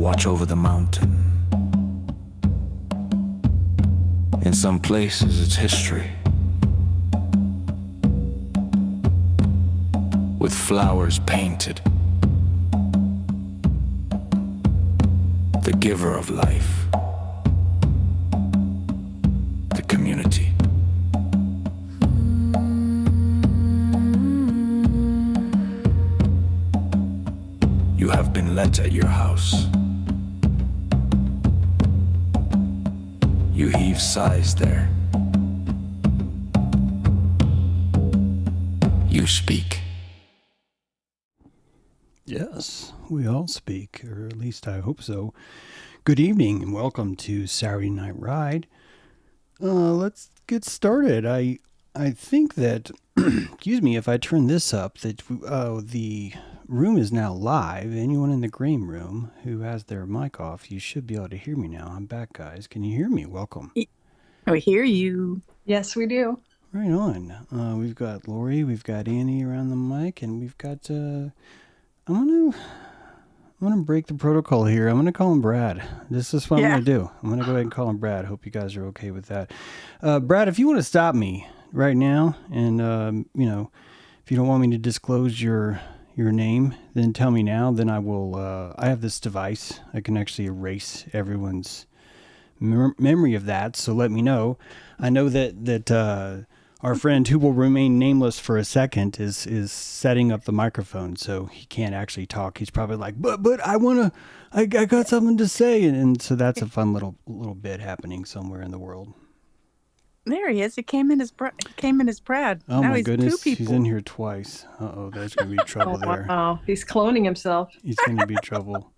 watch over the mountain. In some places, it's history, with flowers painted. The giver of life, the community. You have been let at your house. You heave sighs there. You speak. Yes, we all speak, or at least I hope so. Good evening and welcome to Saturday Night Ride. Let's get started. I think that, excuse me, if I turn this up, that the room is now live. Anyone in the green room who has their mic off, you should be able to hear me now. I'm back, guys. Can you hear me? Welcome. We hear you. Yes, we do. Right on. We've got Lori, we've got Annie around the mic, and we've got, I'm gonna break the protocol here. I'm gonna call him Brad. This is what I'm gonna do. I'm gonna go ahead and call him Brad. Hope you guys are okay with that. Brad, if you want to stop me right now, and if you don't want me to disclose your name, then tell me now. Then I will. I have this device. I can actually erase everyone's memory of that. So let me know. I know that our friend, who will remain nameless for a second, is setting up the microphone, so he can't actually talk. He's probably like, but I got something to say, and so that's a fun little bit happening somewhere in the world. There he is. It came in as Brad. Oh now my he's goodness, two people. he's in here twice. Uh-oh, there's going to be trouble there. Oh, he's cloning himself. He's going to be trouble.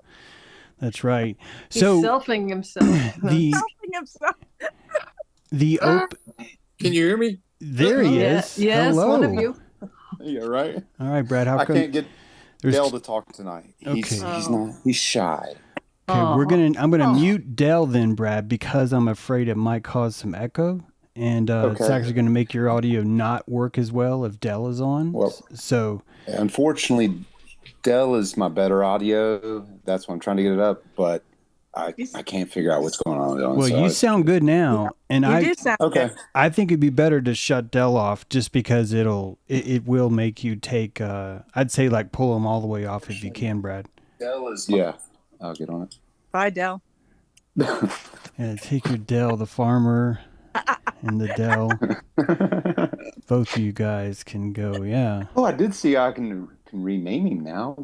That's right. He's So selfing himself. Can you hear me? There he is. Yes, Hello. one of you. Yeah, right. All right, Brad. How I come? can't get Dell to talk tonight. He's Okay. he's shy. Okay, Oh. I'm gonna mute Dell then, Brad, because I'm afraid it might cause some echo, and it's Okay. actually going to make your audio not work as well if Dell is on. Well- So Unfortunately, Dell is my better audio. That's why I'm trying to get it up, but I can't figure out what's going on. well, you sound good now, and You do sound okay. good. I think it'd be better to shut Dell off just because it will make you take I'd say like pull them all the way off if you can, Brad. Dell is I'll get on it. Bye, Del. Yeah, take your Dell, the farmer, and the Dell. Both of you guys can go. Yeah. Oh, I did see I can rename him now.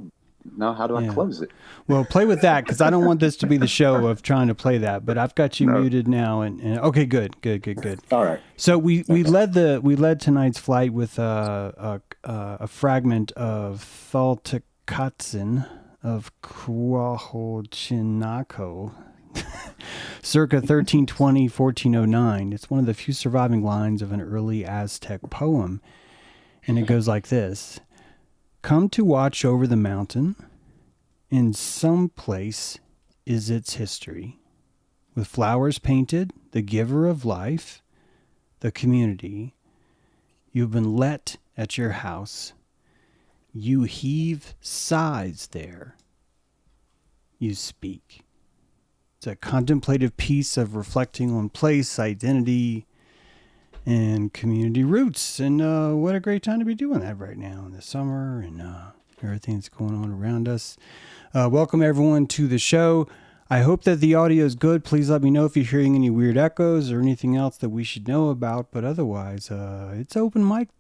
Now, how do I close it? Well, play with that because I don't want this to be the show of trying to play that. But I've got you muted now, and okay, good. All right. So we led tonight's flight with a fragment of Thaltakatzen of Coatlicue, circa 1320-1409. It's one of the few surviving lines of an early Aztec poem, and it goes like this. Come to watch over the mountain, in some place is its history, with flowers painted, the giver of life, the community. You've been let at your house. You heave sighs there. You speak. It's a contemplative piece of reflecting on place, identity, and community roots. And what a great time to be doing that right now in the summer and everything that's going on around us. Welcome everyone to the show. I hope that the audio is good. Please let me know if you're hearing any weird echoes or anything else that we should know about. But otherwise, it's open mic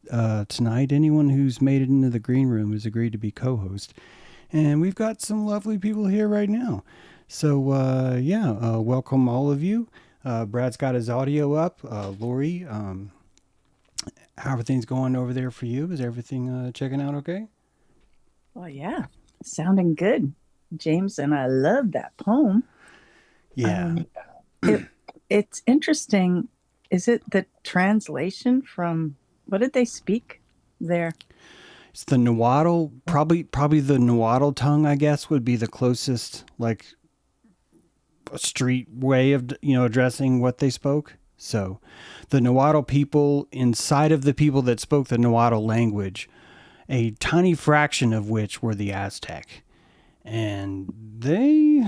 tonight. Anyone who's made it into the green room has agreed to be co-host. And we've got some lovely people here right now. So, welcome all of you. Brad's got his audio up. Lori, how everything's going over there for you? Is everything checking out okay? Well, yeah, sounding good, James, and I love that poem. Yeah. It's interesting. Is it the translation from, what did they speak there? It's the Nahuatl, probably the Nahuatl tongue, I guess, would be the closest, like, a street way of, addressing what they spoke. So the Nahuatl people, inside of the people that spoke the Nahuatl language, a tiny fraction of which were the Aztec. And they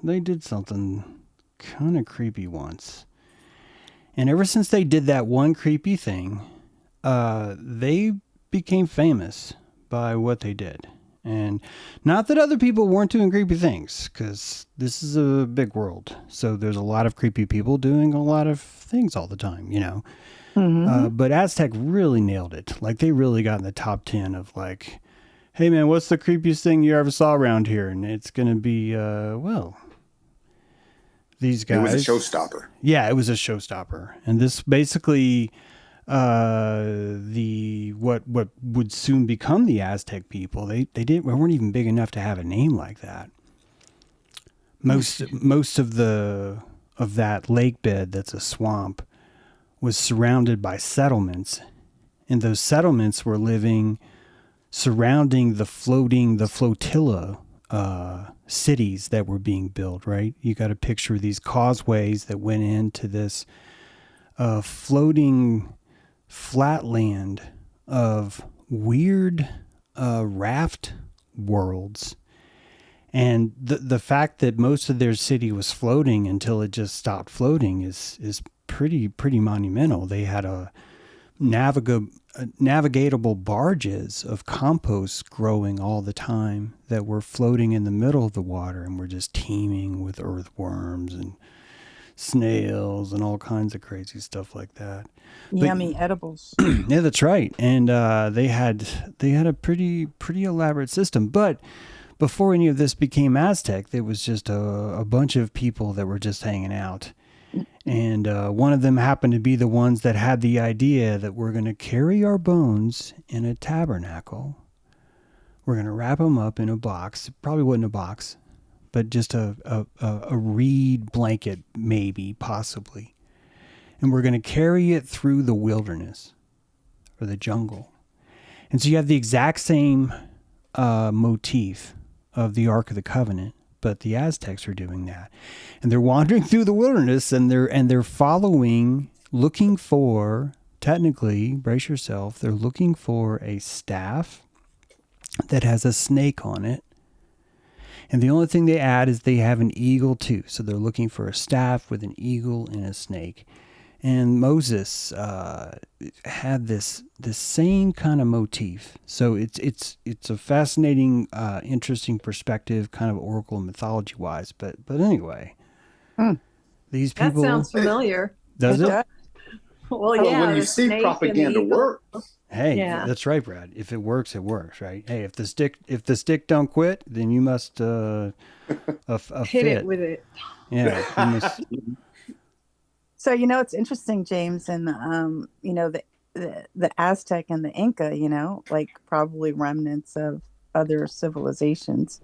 they did something kind of creepy once. And ever since they did that one creepy thing, they became famous by what they did. And not that other people weren't doing creepy things, because this is a big world. So there's a lot of creepy people doing a lot of things all the time, you know. But Aztec really nailed it. Like, they really got in the top 10 of like, hey man, what's the creepiest thing you ever saw around here? And it's going to be, well, these guys. It was a showstopper. Yeah, it was a showstopper. And this basically, what would soon become the Aztec people, they weren't even big enough to have a name like that. Most of that lake bed that's a swamp was surrounded by settlements, and those settlements were living surrounding the flotilla cities that were being built, right? You got to picture these causeways that went into this floating flatland of weird raft worlds. And the fact that most of their city was floating until it just stopped floating is pretty monumental. They had navigatable barges of compost growing all the time that were floating in the middle of the water and were just teeming with earthworms and snails and all kinds of crazy stuff like that. Yummy edibles. Yeah, that's right. And they had a pretty elaborate system. But before any of this became Aztec, there was just a bunch of people that were just hanging out. And one of them happened to be the ones that had the idea that we're going to carry our bones in a tabernacle. We're going to wrap them up in a box. It probably wasn't a box, but just a reed blanket, maybe, possibly. And we're going to carry it through the wilderness or the jungle. And so you have the exact same motif of the Ark of the Covenant, but the Aztecs are doing that. And they're wandering through the wilderness, and they're following, looking for, technically, brace yourself, they're looking for a staff that has a snake on it. And the only thing they add is they have an eagle too. So they're looking for a staff with an eagle and a snake. And Moses had this same kind of motif. So it's a fascinating, interesting perspective, kind of oracle mythology wise. But anyway, these people. That sounds familiar. Does it? Well, yeah. When you see propaganda work, Hey, Yeah. that's right, Brad. If it works, it works, right? Hey, if the stick don't quit, then you must hit fit it with it. Yeah. You must, So, it's interesting, James, and, the Aztec and the Inca, like probably remnants of other civilizations.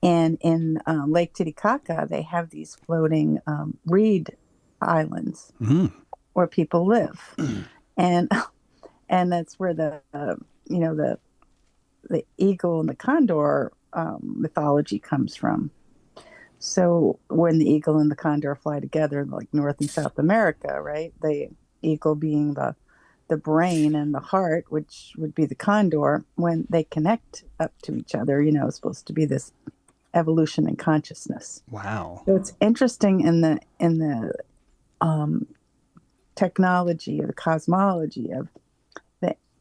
And in Lake Titicaca, they have these floating reed islands where people live. And that's where the eagle and the condor mythology comes from. So when the eagle and the condor fly together, like North and South America, right? The eagle being the brain and the heart, which would be the condor, when they connect up to each other, it's supposed to be this evolution in consciousness. wow. So it's interesting in the technology or the cosmology of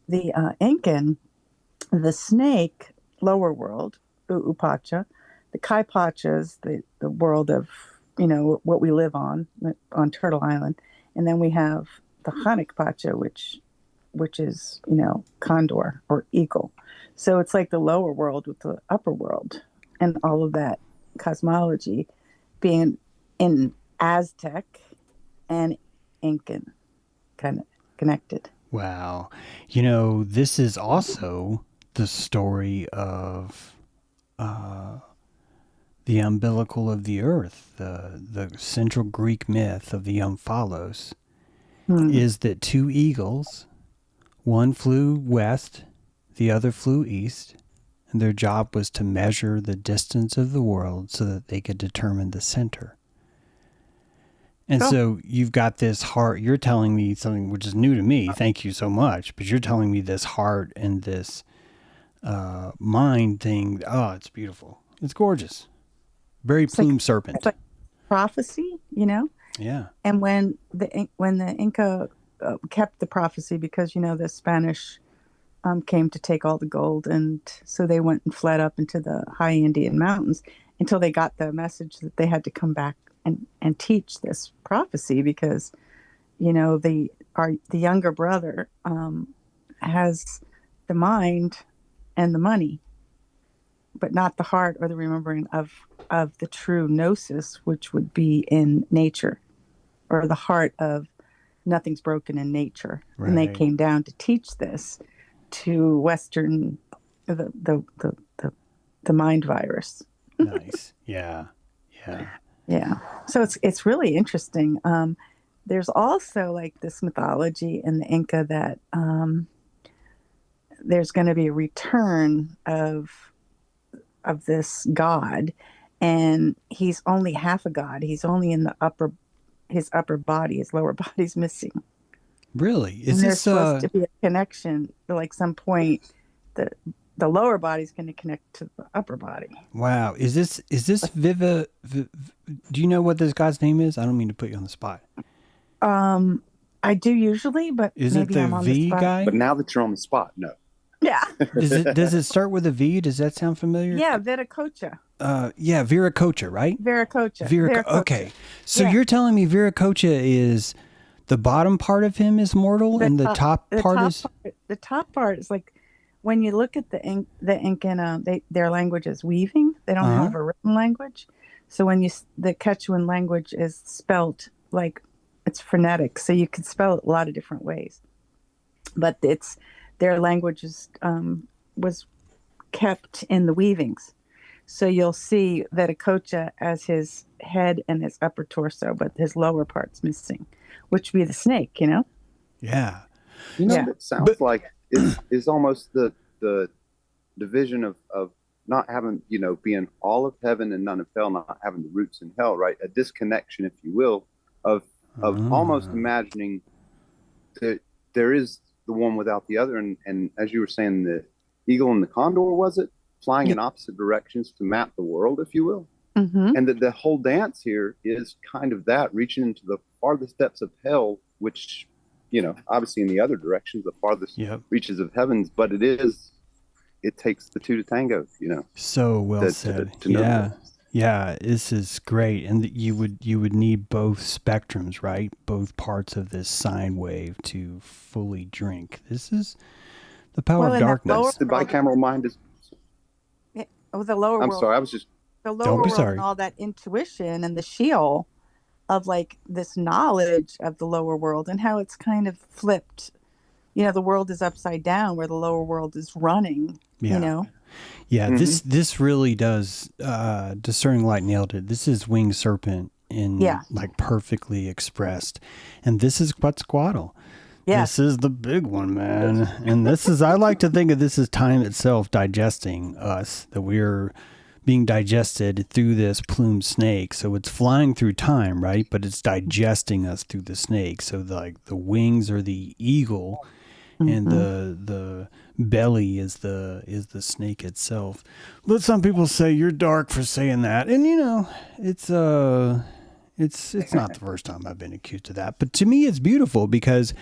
the Incan, the snake, lower world, Upacha, the Kaipachas, the world of, what we live on Turtle Island. And then we have the Hanikpacha, which is, condor or eagle. So it's like the lower world with the upper world, and all of that cosmology being in Aztec and Incan kind of connected. Wow. This is also the story of the umbilical of the earth, the central Greek myth of the Omphalos, is that two eagles, one flew west, the other flew east, and their job was to measure the distance of the world so that they could determine the center. And so you've got this heart. You're telling me something which is new to me. Thank you so much. But you're telling me this heart and this mind thing. Oh, it's beautiful. It's gorgeous. Very It's like- plumed serpent. It's like prophecy, you know. Yeah. And when the Inca kept the prophecy, because the Spanish came to take all the gold, and so they went and fled up into the high Andean mountains until they got the message that they had to come back and teach this prophecy, because the younger brother has the mind and the money, but not the heart or the remembering of the true gnosis, which would be in nature, or the heart of nothing's broken in nature. Right. And they came down to teach this to Western, the mind virus. Nice. Yeah. Yeah. So it's really interesting. There's also like this mythology in the Inca that there's going to be a return of this god, and he's only half a god. He's only in his upper body. His lower body's missing. Really? Is and there's this supposed to be a connection? Like some point, the lower body's going to connect to the upper body. Wow. Is this Viva? Do you know what this guy's name is? I don't mean to put you on the spot. I do usually, but Is maybe it the I'm on V the spot. guy? But now that you're on the spot, no. Yeah. Does it start with a V? Does that sound familiar? Yeah, Viracocha. Yeah, Viracocha, right? Viracocha. Okay. So Yeah. you're telling me Viracocha is the bottom part of him is mortal, and the top part is the top part is like when you look at the Incan, their language is weaving. They don't have a written language, so when the Quechuan language is spelt like it's phonetic, so you can spell it a lot of different ways, but their language was kept in the weavings. So you'll see Viracocha as his head and his upper torso, but his lower part's missing, which would be the snake, Yeah. Yeah. It sounds like is almost the division of not having, being all of heaven and none of hell, not having the roots in hell, right? A disconnection, if you will, of almost imagining that there is the one without the other. And as you were saying, the eagle and the condor, was it? Flying in opposite directions to map the world, if you will. Mm-hmm. And the whole dance here is kind of that, reaching into the farthest depths of hell, which, obviously in the other directions, the farthest reaches of heavens, but it takes the two to tango, So well said. To know yeah. this. Yeah, this is great. And you would need both spectrums, right? Both parts of this sine wave to fully drink. This is the power of darkness. The bicameral mind is... The lower I'm world. sorry, I was just... The lower Don't be world sorry. and all that intuition and the sheol of like this knowledge of the lower world and how it's kind of flipped. The world is upside down where the lower world is running, Yeah, Mm-hmm. this really does, Discerning Light nailed it. This is winged serpent in like perfectly expressed. And this is Quetzalcoatl. Yeah. This is the big one, man. And I like to think of this as time itself digesting us, that we're being digested through this plumed snake. So it's flying through time, right? But it's digesting us through the snake. So the wings are the eagle, and the belly is the snake itself. But some people say you're dark for saying that, and it's not the first time I've been accused of that. But to me, it's beautiful because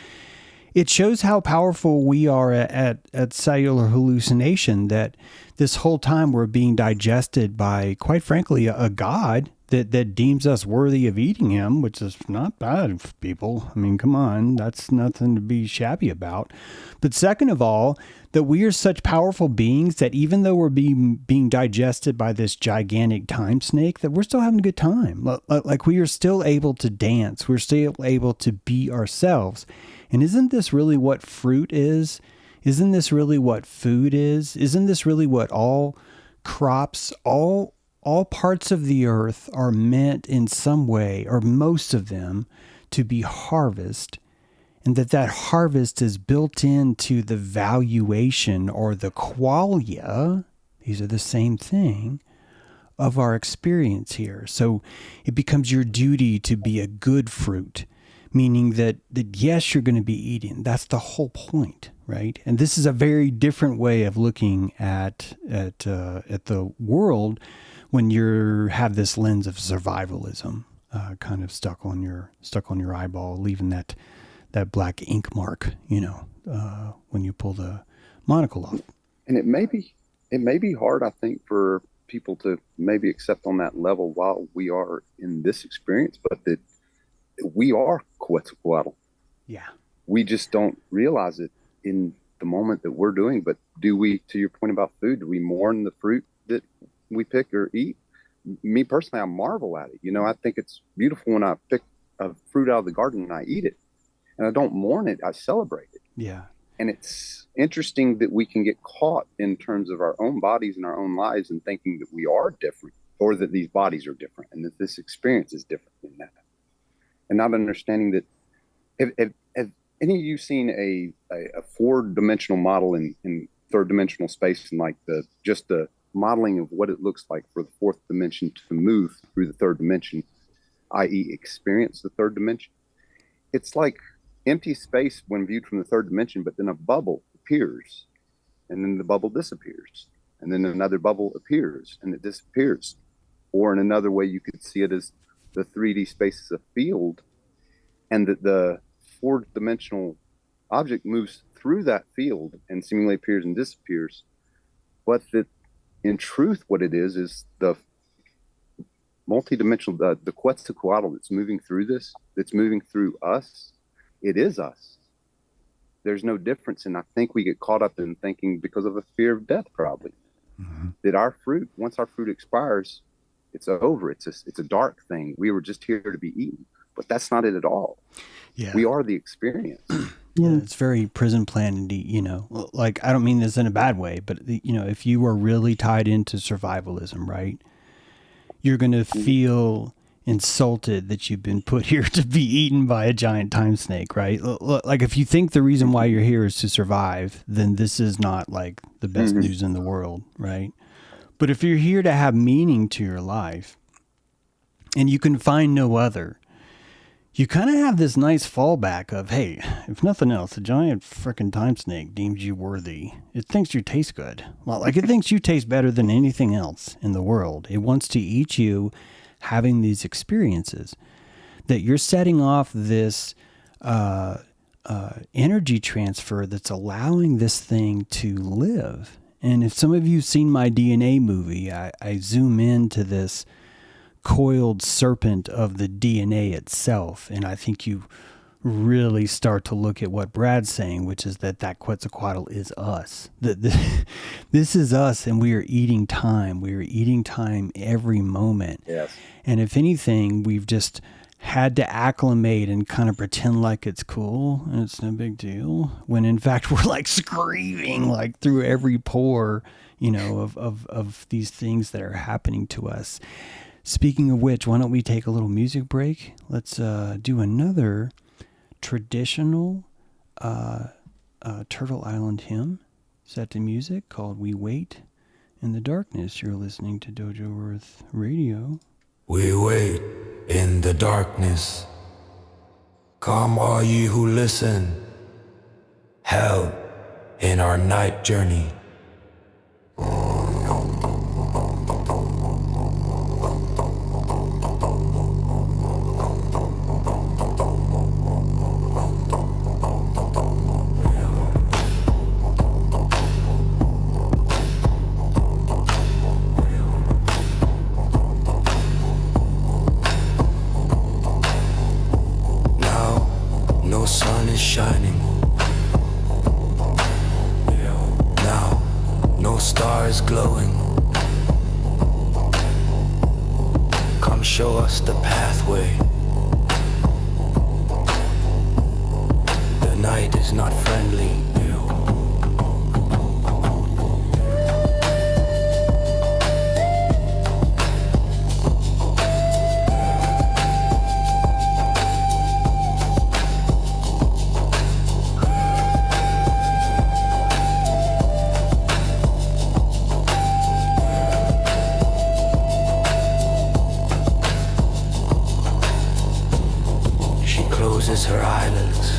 it shows how powerful we are at cellular hallucination, that this whole time we're being digested by, quite frankly, a god that deems us worthy of eating him, which is not bad, people. I mean, come on, that's nothing to be shabby about. But second of all, that we are such powerful beings that even though we're being digested by this gigantic time snake, that we're still having a good time. Like we are still able to dance. We're still able to be ourselves. And isn't this really what fruit is? Isn't this really what food is? Isn't this really what all crops, all parts of the earth are meant in some way, or most of them, to be harvest, and that harvest is built into the valuation or the qualia, these are the same thing, of our experience here. So it becomes your duty to be a good fruit, meaning that yes, you're going to be eating. That's the whole point, right? And this is a very different way of looking at the world, when you have this lens of survivalism kind of stuck on your eyeball, leaving that black ink mark, when you pull the monocle off. And it may be hard, I think, for people to maybe accept on that level while we are in this experience, but that we are Quetzalcoatl. Yeah. We just don't realize it in the moment that we're doing. But do we, to your point about food, do we mourn the fruit that we pick or eat? Me personally, I marvel at it. I think it's beautiful when I pick a fruit out of the garden and I eat it. And I don't mourn it, I celebrate it. Yeah. And it's interesting that we can get caught in terms of our own bodies and our own lives and thinking that we are different, or that these bodies are different and that this experience is different than that. And not understanding that, have any of you seen a 4-dimensional model in third-dimensional space, and like just the modeling of what it looks like for the 4th dimension to move through the 3rd dimension, i.e. experience the 3rd dimension? It's like empty space when viewed from the 3rd dimension, but then a bubble appears, and then the bubble disappears, and then another bubble appears and it disappears. Or in another way, you could see it as the 3D space is a field, and that the 4-dimensional object moves through that field and seemingly appears and disappears. But that in truth, what it is the multi-dimensional, the Quetzalcoatl that's moving through this, that's moving through us. It is us. There's no difference. And I think we get caught up in thinking, because of a fear of death, probably, that our fruit, once our fruit expires, it's over. It's a dark thing. We were just here to be eaten. But that's not it at all. Yeah. We are the experience. Yeah, it's very prison planety, like, I don't mean this in a bad way, but if you are really tied into survivalism, right, you're going to feel insulted that you've been put here to be eaten by a giant time snake, right? Like, if you think the reason why you're here is to survive, then this is not like the best news in the world, right? But if you're here to have meaning to your life and you can find no other, you kind of have this nice fallback of, hey, if nothing else, a giant frickin' time snake deems you worthy. It thinks you taste good. Well, like, it thinks you taste better than anything else in the world. It wants to eat you, having these experiences. That you're setting off this energy transfer that's allowing this thing to live. And if some of you have seen my DNA movie, I zoom into this coiled serpent of the DNA itself. And I think you really start to look at what Brad's saying, which is that Quetzalcoatl is us. This is us, and we are eating time. We are eating time every moment. Yes. And if anything, we've just had to acclimate and kind of pretend like it's cool and it's no big deal, when in fact we're like screaming like through every pore, of these things that are happening to us. Speaking of which, why don't we take a little music break? Let's do another traditional Turtle Island hymn set to music called We Wait in the Darkness. You're listening to Dojo Earth Radio. We wait in the darkness. Come all ye who listen. Help in our night journey. Shining. Now, no star is glowing. Come show us the pathway. The night is not friendly. Her eyelids.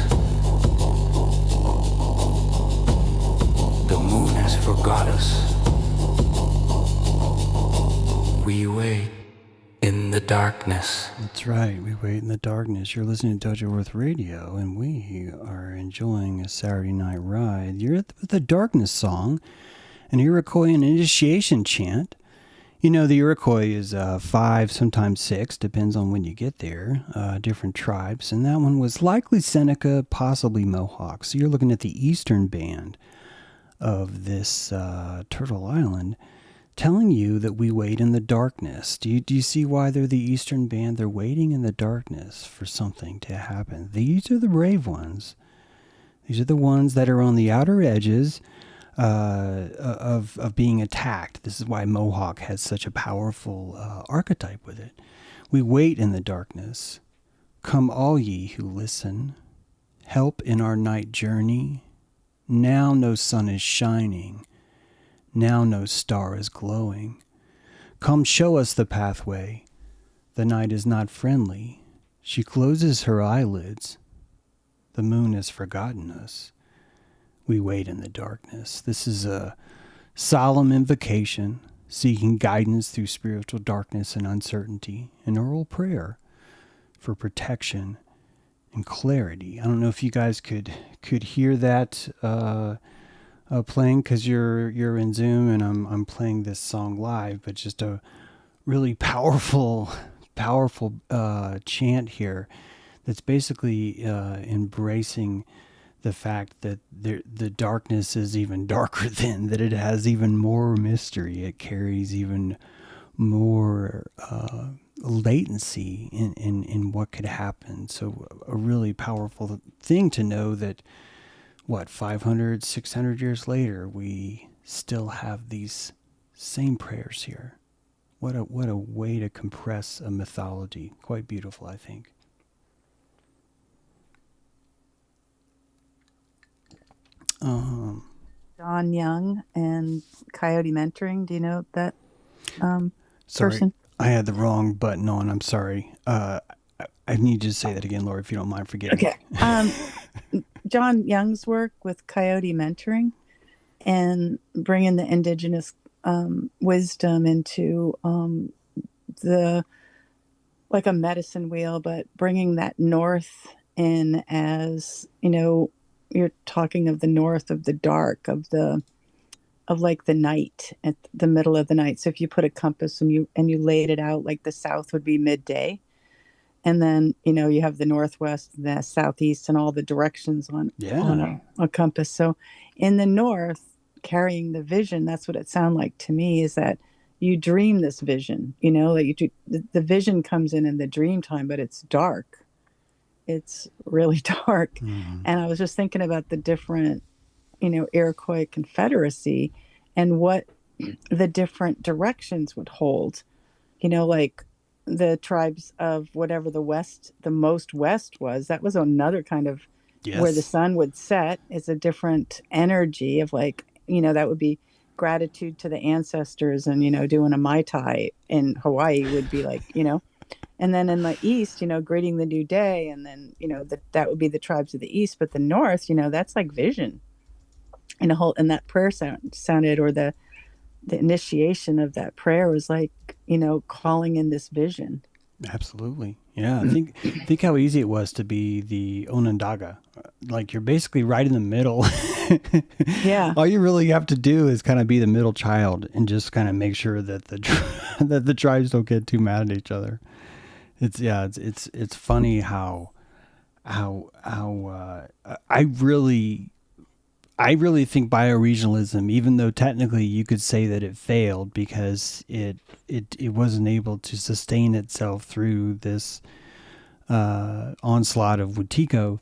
the darkness. That's right. We wait in the darkness. You're listening to Dojo Earth Radio, and we are enjoying a Saturday night ride. You're at the Darkness song, an Iroquoian initiation chant. You know, the Iroquois is 5, sometimes 6, depends on when you get there, different tribes. And that one was likely Seneca, possibly Mohawk. So you're looking at the eastern band of this Turtle Island, telling you that we wait in the darkness. Do you see why they're the eastern band? They're waiting in the darkness for something to happen. These are the brave ones. These are the ones that are on the outer edges of being attacked. This is why Mohawk has such a powerful archetype with it. We wait in the darkness. Come all ye who listen. Help in our night journey. Now no sun is shining. Now no star is glowing. Come show us the pathway. The night is not friendly. She closes her eyelids. The moon has forgotten us. We wait in the darkness. This is a solemn invocation, seeking guidance through spiritual darkness and uncertainty, an oral prayer for protection and clarity. I don't know if you guys could hear that playing, because you're in Zoom and I'm playing this song live, but just a really powerful chant here that's basically embracing the fact that the darkness is even darker than, that it has even more mystery. It carries even more latency in what could happen. So a really powerful thing to know that, 500, 600 years later, we still have these same prayers here. What a way to compress a mythology. Quite beautiful, I think. John Young and Coyote Mentoring. Do you know that Sorry, person? I had the wrong button on. I'm sorry. I need you to say that again, Laura, if you don't mind forgetting. Okay. John Young's work with Coyote Mentoring and bringing the indigenous wisdom into the, like a medicine wheel, but bringing that north in as, you're talking of the north, of the dark, of like the night, at the middle of the night. So if you put a compass and you laid it out, like the south would be midday, and then you have the northwest, the southeast, and all the directions on a compass. So in the north, carrying the vision, that's what it sounded like to me, is that you dream this vision. Like the vision comes in the dream time, but it's dark. It's really dark. Mm-hmm. And I was just thinking about the different, Iroquois Confederacy and what the different directions would hold, like the tribes of whatever the most west was, that was another kind of where the sun would set, is a different energy of like, that would be gratitude to the ancestors, and, doing a Mai Tai in Hawaii would be like, and then in the east, greeting the new day. And then, that would be the tribes of the east. But the north, that's like vision. And that prayer sounded, or the initiation of that prayer was like, calling in this vision. Absolutely. Yeah. Think how easy it was to be the Onondaga. Like, you're basically right in the middle. Yeah. All you really have to do is kind of be the middle child and just kind of make sure that the tribes don't get too mad at each other. It's funny how I really think bioregionalism, even though technically you could say that it failed because it wasn't able to sustain itself through this onslaught of Wetiko,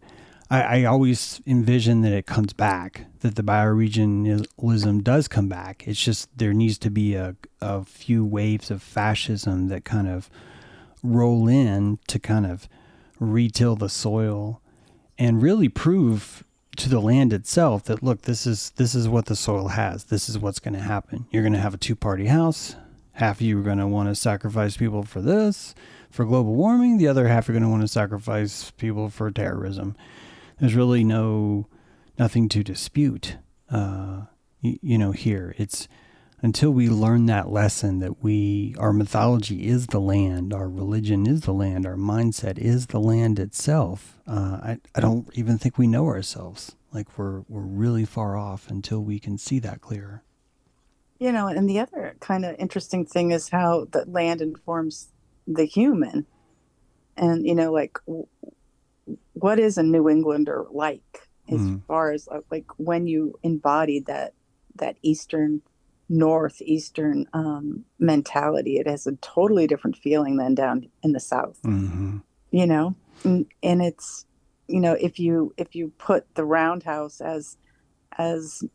I always envision that it comes back, that the bioregionalism does come back. It's just there needs to be a few waves of fascism that kind of roll in to kind of retill the soil and really prove to the land itself that, look, this is what the soil has. This is what's going to happen. You're going to have a 2-party house. Half of you are going to want to sacrifice people for this, for global warming. The other half are going to want to sacrifice people for terrorism. There's really nothing to dispute. Here it's until we learn that lesson that our mythology is the land, our religion is the land, our mindset is the land itself, I don't even think we know ourselves. Like we're really far off until we can see that clearer. And the other kind of interesting thing is how the land informs the human. And, like, what is a New Englander like as far as like when you embodied that northeastern mentality? It has a totally different feeling than down in the South, and it's, if you put the roundhouse as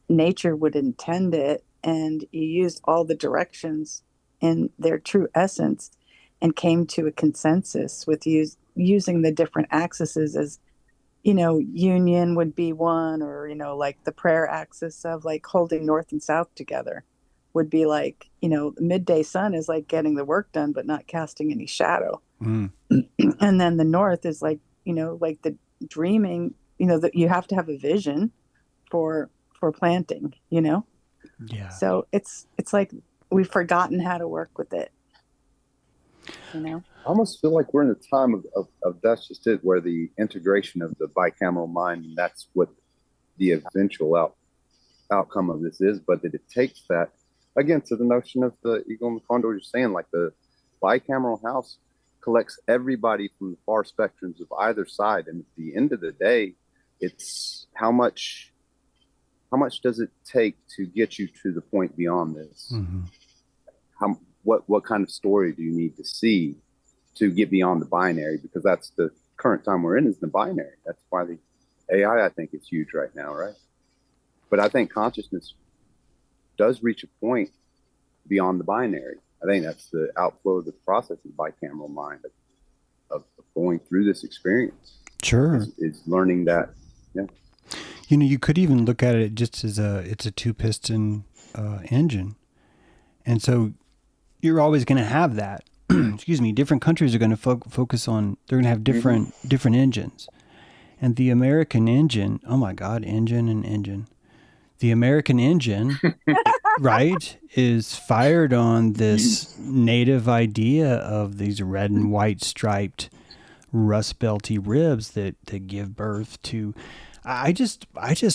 nature would intend it, and you used all the directions in their true essence and came to a consensus with using the different axes as, union would be one, or, like the prayer axis of like holding north and south together would be like, the midday sun is like getting the work done, but not casting any shadow. And then the north is like, like the dreaming, that you have to have a vision for planting, Yeah. So it's like we've forgotten how to work with it. I almost feel like we're in a time of that's just it, where the integration of the bicameral mind, and that's what the eventual outcome of this is, but that it takes that, again, to the notion of the eagle and the condor, you're saying, like the bicameral house collects everybody from the far spectrums of either side. And at the end of the day, it's how much does it take to get you to the point beyond this? What kind of story do you need to see to get beyond the binary? Because that's the current time we're in, is the binary. That's why the AI, I think, is huge right now, right? But I think consciousness does reach a point beyond the binary. I think that's the outflow of the process of the bicameral mind, of going through this experience. Sure. Is learning that, yeah. You could even look at it just as it's a 2-piston engine. And so you're always going to have that. Excuse me. Different countries are going to focus on, they're going to have different engines. And the American engine, oh my God, engine. The American engine, right, is fired on this native idea of these red and white striped rust belty ribs that give birth to. I just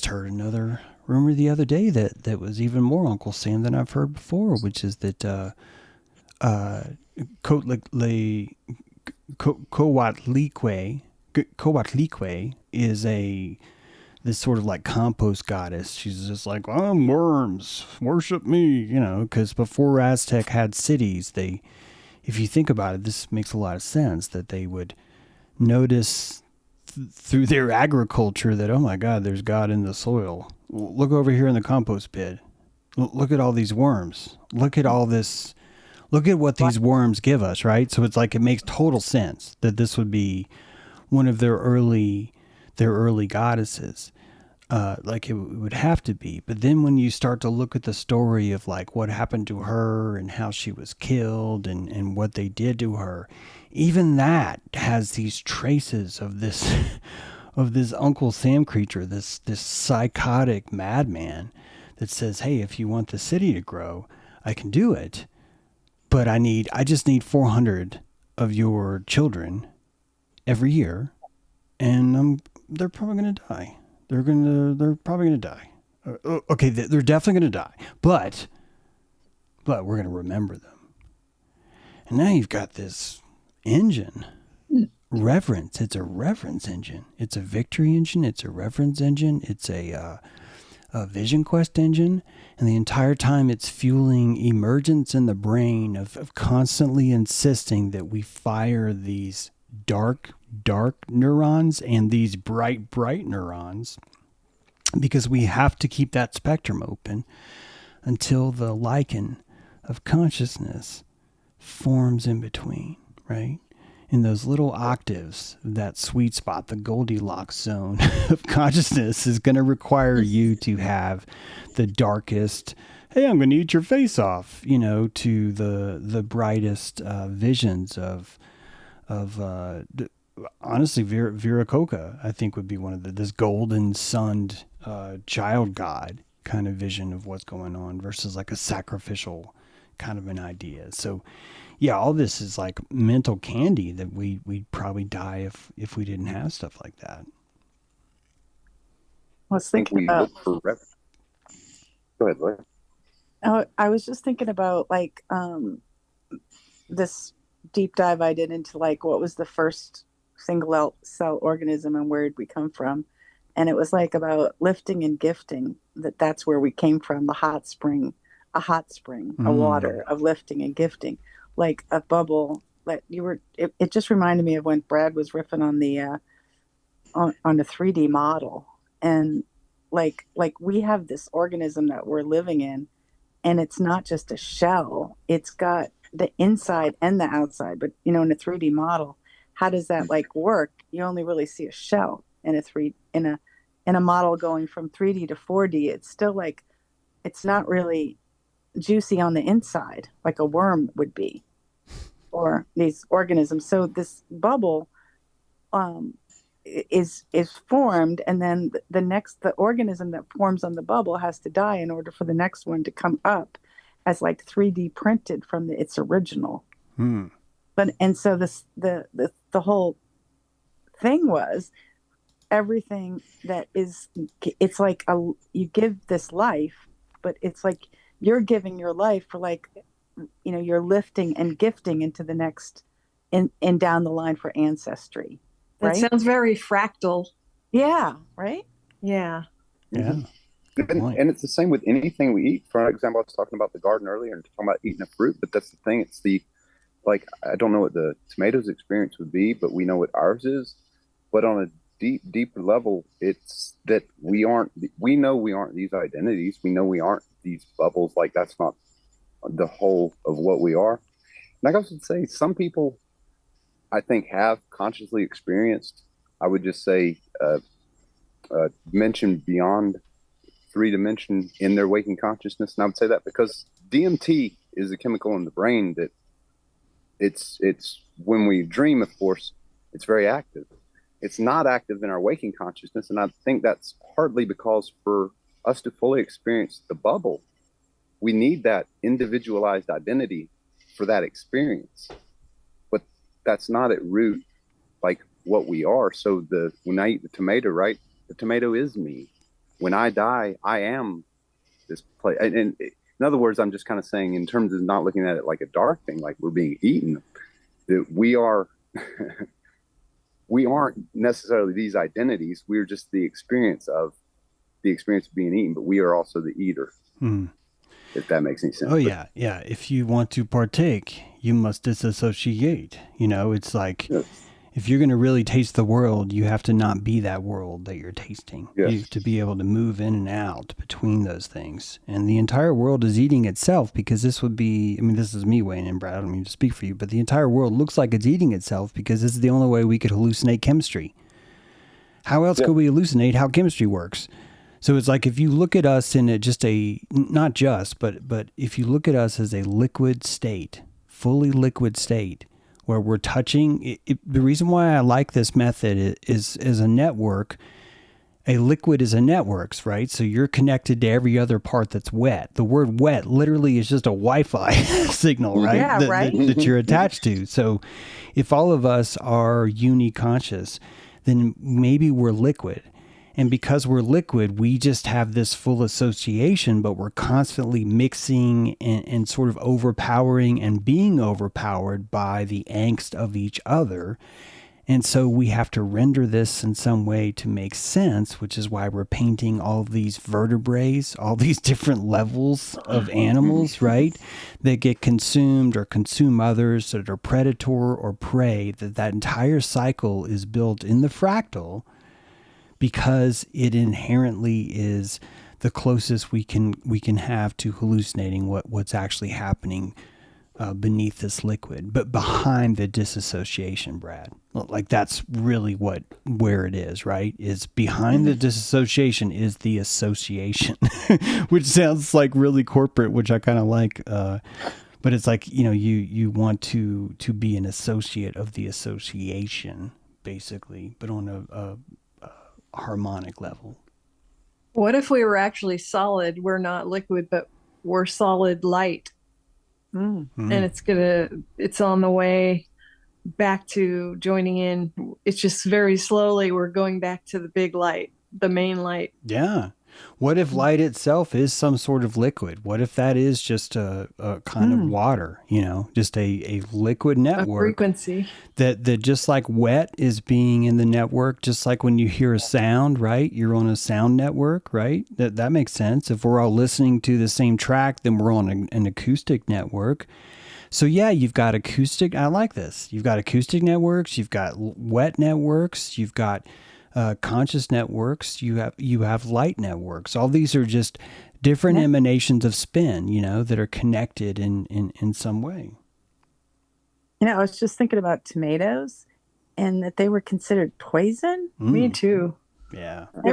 heard another rumor the other day that was even more Uncle Sam than I've heard before, which is that Coatlicue is this sort of like compost goddess. She's just like, I'm worms, worship me, because before Aztec had cities, if you think about it, this makes a lot of sense, that they would notice through their agriculture that, oh my God, there's God in the soil. Look over here in the compost pit. Look at all these worms. Look at all this. Look at what these worms give us, right? So it's like, it makes total sense that this would be one of their early goddesses. Like it would have to be. But then when you start to look at the story of like what happened to her and how she was killed and what they did to her, even that has these traces of this of this Uncle Sam creature, this psychotic madman that says, hey, if you want the city to grow, I can do it. But I just need 400 of your children every year, and they're probably going to die. They're probably going to die. Okay, they're definitely going to die. But we're going to remember them. And now you've got this engine. Reverence. It's a reverence engine. It's a victory engine. It's a reverence engine. It's a vision quest engine. And the entire time it's fueling emergence in the brain of constantly insisting that we fire these dark neurons and these bright neurons, because we have to keep that spectrum open until the lichen of consciousness forms in between, right? In those little octaves, that sweet spot, the Goldilocks zone of consciousness is going to require you to have the darkest, hey, I'm going to eat your face off, to the brightest visions of honestly, Viracocha, I think, would be one of this golden sunned child god, kind of vision of what's going on versus like a sacrificial kind of an idea. So yeah, all this is like mental candy that we'd probably die if we didn't have stuff like that. I was thinking we about, look for Go ahead, Laura. I was just thinking about like this deep dive I did into like what was the first single cell organism and where did we come from, and it was like about lifting and gifting, that's where we came from, a hot spring, a water of lifting and gifting, like a bubble that you were. It just reminded me of when Brad was riffing on the on the 3D model, and like we have this organism that we're living in, and it's not just a shell, it's got the inside and the outside. But in a 3D model, how does that like work? You only really see a shell in a model going from 3D to 4D. It's still like, it's not really juicy on the inside like a worm would be, or these organisms. So this bubble is formed, and then the organism that forms on the bubble has to die in order for the next one to come up as like 3D printed from its original. But and so the whole thing was everything that is, it's like you give this life, but it's like you're giving your life for like, you're lifting and gifting into the next and down the line for ancestry. That right? sounds very fractal. Yeah, right? Yeah. Yeah. And it's the same with anything we eat. For example, I was talking about the garden earlier and talking about eating a fruit, but that's the thing. It's like, I don't know what the tomatoes experience would be, but we know what ours is. But on a deeper level, it's that we know we aren't these identities. We know we aren't these bubbles. Like, that's not the whole of what we are. And I would say some people, I think, have consciously experienced, I would just say, mention beyond 3-dimension in their waking consciousness. And I would say that because DMT is a chemical in the brain that it's when we dream, of course, it's very active. It's not active in our waking consciousness. And I think that's partly because for us to fully experience the bubble, we need that individualized identity for that experience. But that's not at root like what we are. So when I eat the tomato, right, the tomato is me. When I die, I am this place. And in other words, I'm just kind of saying, in terms of not looking at it like a dark thing, like we're being eaten, that we are, we aren't necessarily these identities. We're just the experience of being eaten, but we are also the eater. If that makes any sense. Oh, yeah. Yeah. If you want to partake, you must disassociate. It's like, yes. If you're going to really taste the world, you have to not be that world that you're tasting. Yes. You have to be able to move in and out between those things. And the entire world is eating itself, because this would be, this is me weighing in, Brad, I don't mean to speak for you, but the entire world looks like it's eating itself because this is the only way we could hallucinate chemistry. How else could we hallucinate how chemistry works? So it's like, if you look at us in but if you look at us as a liquid state, fully liquid state, where we're touching the reason why I like this method is a network. A liquid is a network, right? So you're connected to every other part that's wet. The word wet literally is just a Wi-Fi signal, right? Yeah, right. That you're attached to. So if all of us are uniconscious, then maybe we're liquid. And because we're liquid, we just have this full association, but we're constantly mixing and sort of overpowering and being overpowered by the angst of each other. And so we have to render this in some way to make sense, which is why we're painting all these vertebrae, all these different levels of animals, right? That get consumed or consume others, that are predator or prey, that entire cycle is built in the fractal, because it inherently is the closest we can have to hallucinating what's actually happening beneath this liquid, but behind the disassociation, Brad. Like, that's really where it is, right? Is behind the disassociation is the association, which sounds like really corporate, which I kind of like. But it's like, you want to be an associate of the association, basically, but on a harmonic level. What if we were actually solid? We're not liquid, but we're solid light. Mm. And it's on the way back to joining in. It's just very slowly we're going back to the big light, the main light. Yeah. What if light itself is some sort of liquid? What if that is just a kind of water, just a liquid network? A frequency. That just like wet is being in the network, just like when you hear a sound, right? You're on a sound network, right? That makes sense. If we're all listening to the same track, then we're on an acoustic network. So yeah, you've got acoustic. I like this. You've got acoustic networks. You've got wet networks. You've got conscious networks. You have light networks. All these are just different emanations of spin, that are connected in some way. I was just thinking about tomatoes, and that they were considered poison. Me too. Yeah. Who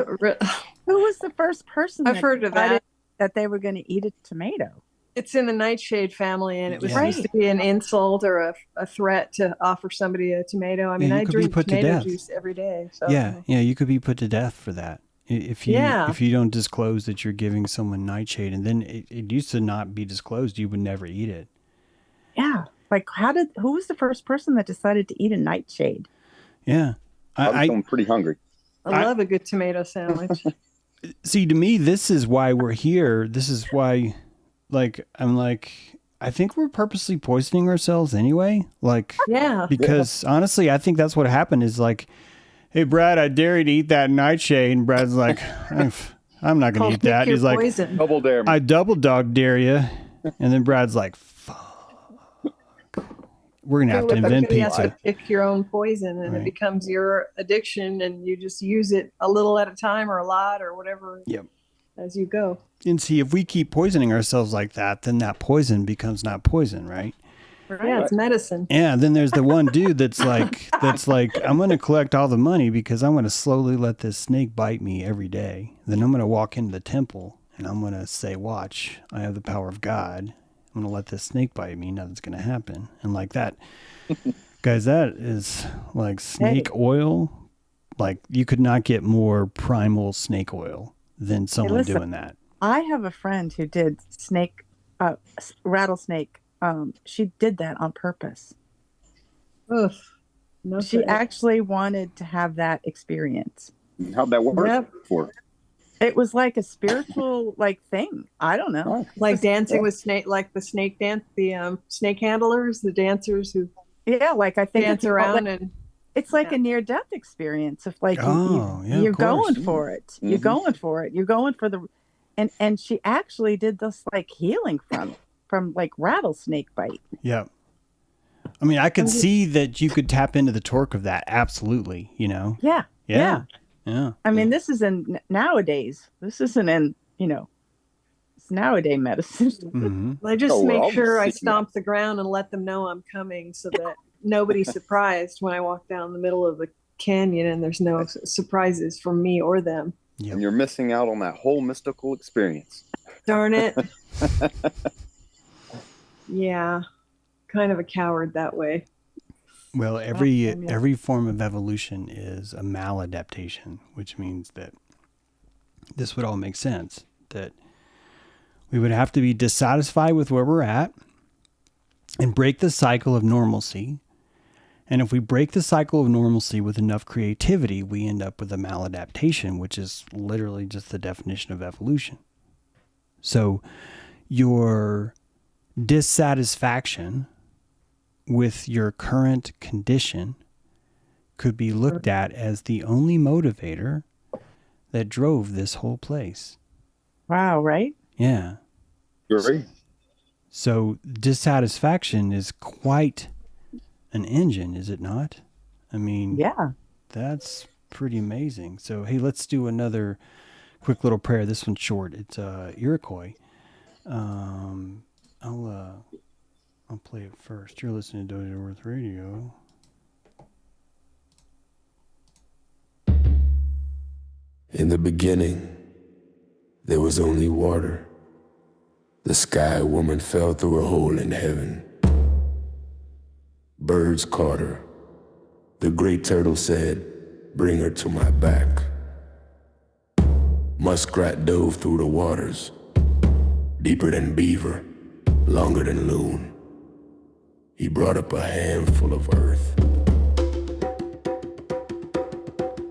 was the first person I've heard of that they were going to eat a tomato? It's in the nightshade family, and it was Yeah. supposed to be an insult or a threat to offer somebody a tomato. I mean, you I could be drink put to tomato death. juice every day. So. Yeah, you could be put to death for that if you don't disclose that you're giving someone nightshade, and then it used to not be disclosed. You would never eat it. Yeah, like who was the first person that decided to eat a nightshade? Yeah, I'm pretty hungry. I love a good tomato sandwich. See, to me, this is why we're here. This is why, I think we're purposely poisoning ourselves anyway. Yeah. Because honestly, I think that's what happened is hey, Brad, I dare you to eat that nightshade. And Brad's like, I'm not going to eat that. He's like, poison. Double dare me. I double dog dare you. And then Brad's like, fuck. We're going to have to invent You have to pizza. pick your own poison, and it becomes your addiction, and you just use it a little at a time or a lot or whatever as you go. And see, if we keep poisoning ourselves like that, then that poison becomes not poison, right? Yeah, it's medicine. Yeah, then there's the one dude that's like, I'm going to collect all the money because I'm going to slowly let this snake bite me every day. Then I'm going to walk into the temple and I'm going to say, watch, I have the power of God. I'm going to let this snake bite me. Nothing's going to happen. And like that, guys, that is like snake oil. Like you could not get more primal snake oil than someone doing that. I have a friend who did rattlesnake. She did that on purpose. Ugh. No She thanks. actually wanted to have that experience. How'd that work Yep. for? It was like a spiritual thing. I don't know. Like dancing with snake, like the snake dance, the snake handlers, the dancers who Yeah, like I think dance around and it's like a near-death experience. If of you're going course. for it, Mm-hmm. you're going for it. You're going for the, and she actually did this like healing from like rattlesnake bite. Yeah. I mean, I could see that you could tap into the torque of that. Absolutely. Yeah. Yeah. I mean, this is in nowadays. This isn't in it's nowadays medicine. Mm-hmm. I just Oh, well, make sure I I'll- stomp the ground and let them know I'm coming, so that nobody's surprised when I walk down the middle of the canyon and there's no surprises for me or them. Yep. And you're missing out on that whole mystical experience. Darn it. Yeah, kind of a coward that way. Well, every form of evolution is a maladaptation, which means that this would all make sense, that we would have to be dissatisfied with where we're at and break the cycle of normalcy. And if we break the cycle of normalcy with enough creativity, we end up with a maladaptation, which is literally just the definition of evolution. So your dissatisfaction with your current condition could be looked at as the only motivator that drove this whole place. Wow, right? Yeah. Great. So dissatisfaction is quite an engine, is it not? I mean, Yeah. that's pretty amazing. So, hey, let's do another quick little prayer. This one's short. It's Iroquois. I'll play it first. You're listening to Doja Worth Radio. In the beginning, there was only water. The sky woman fell through a hole in heaven. Birds caught her. The great turtle said, "Bring her to my back." Muskrat dove through the waters, deeper than beaver, longer than loon. He brought up a handful of earth.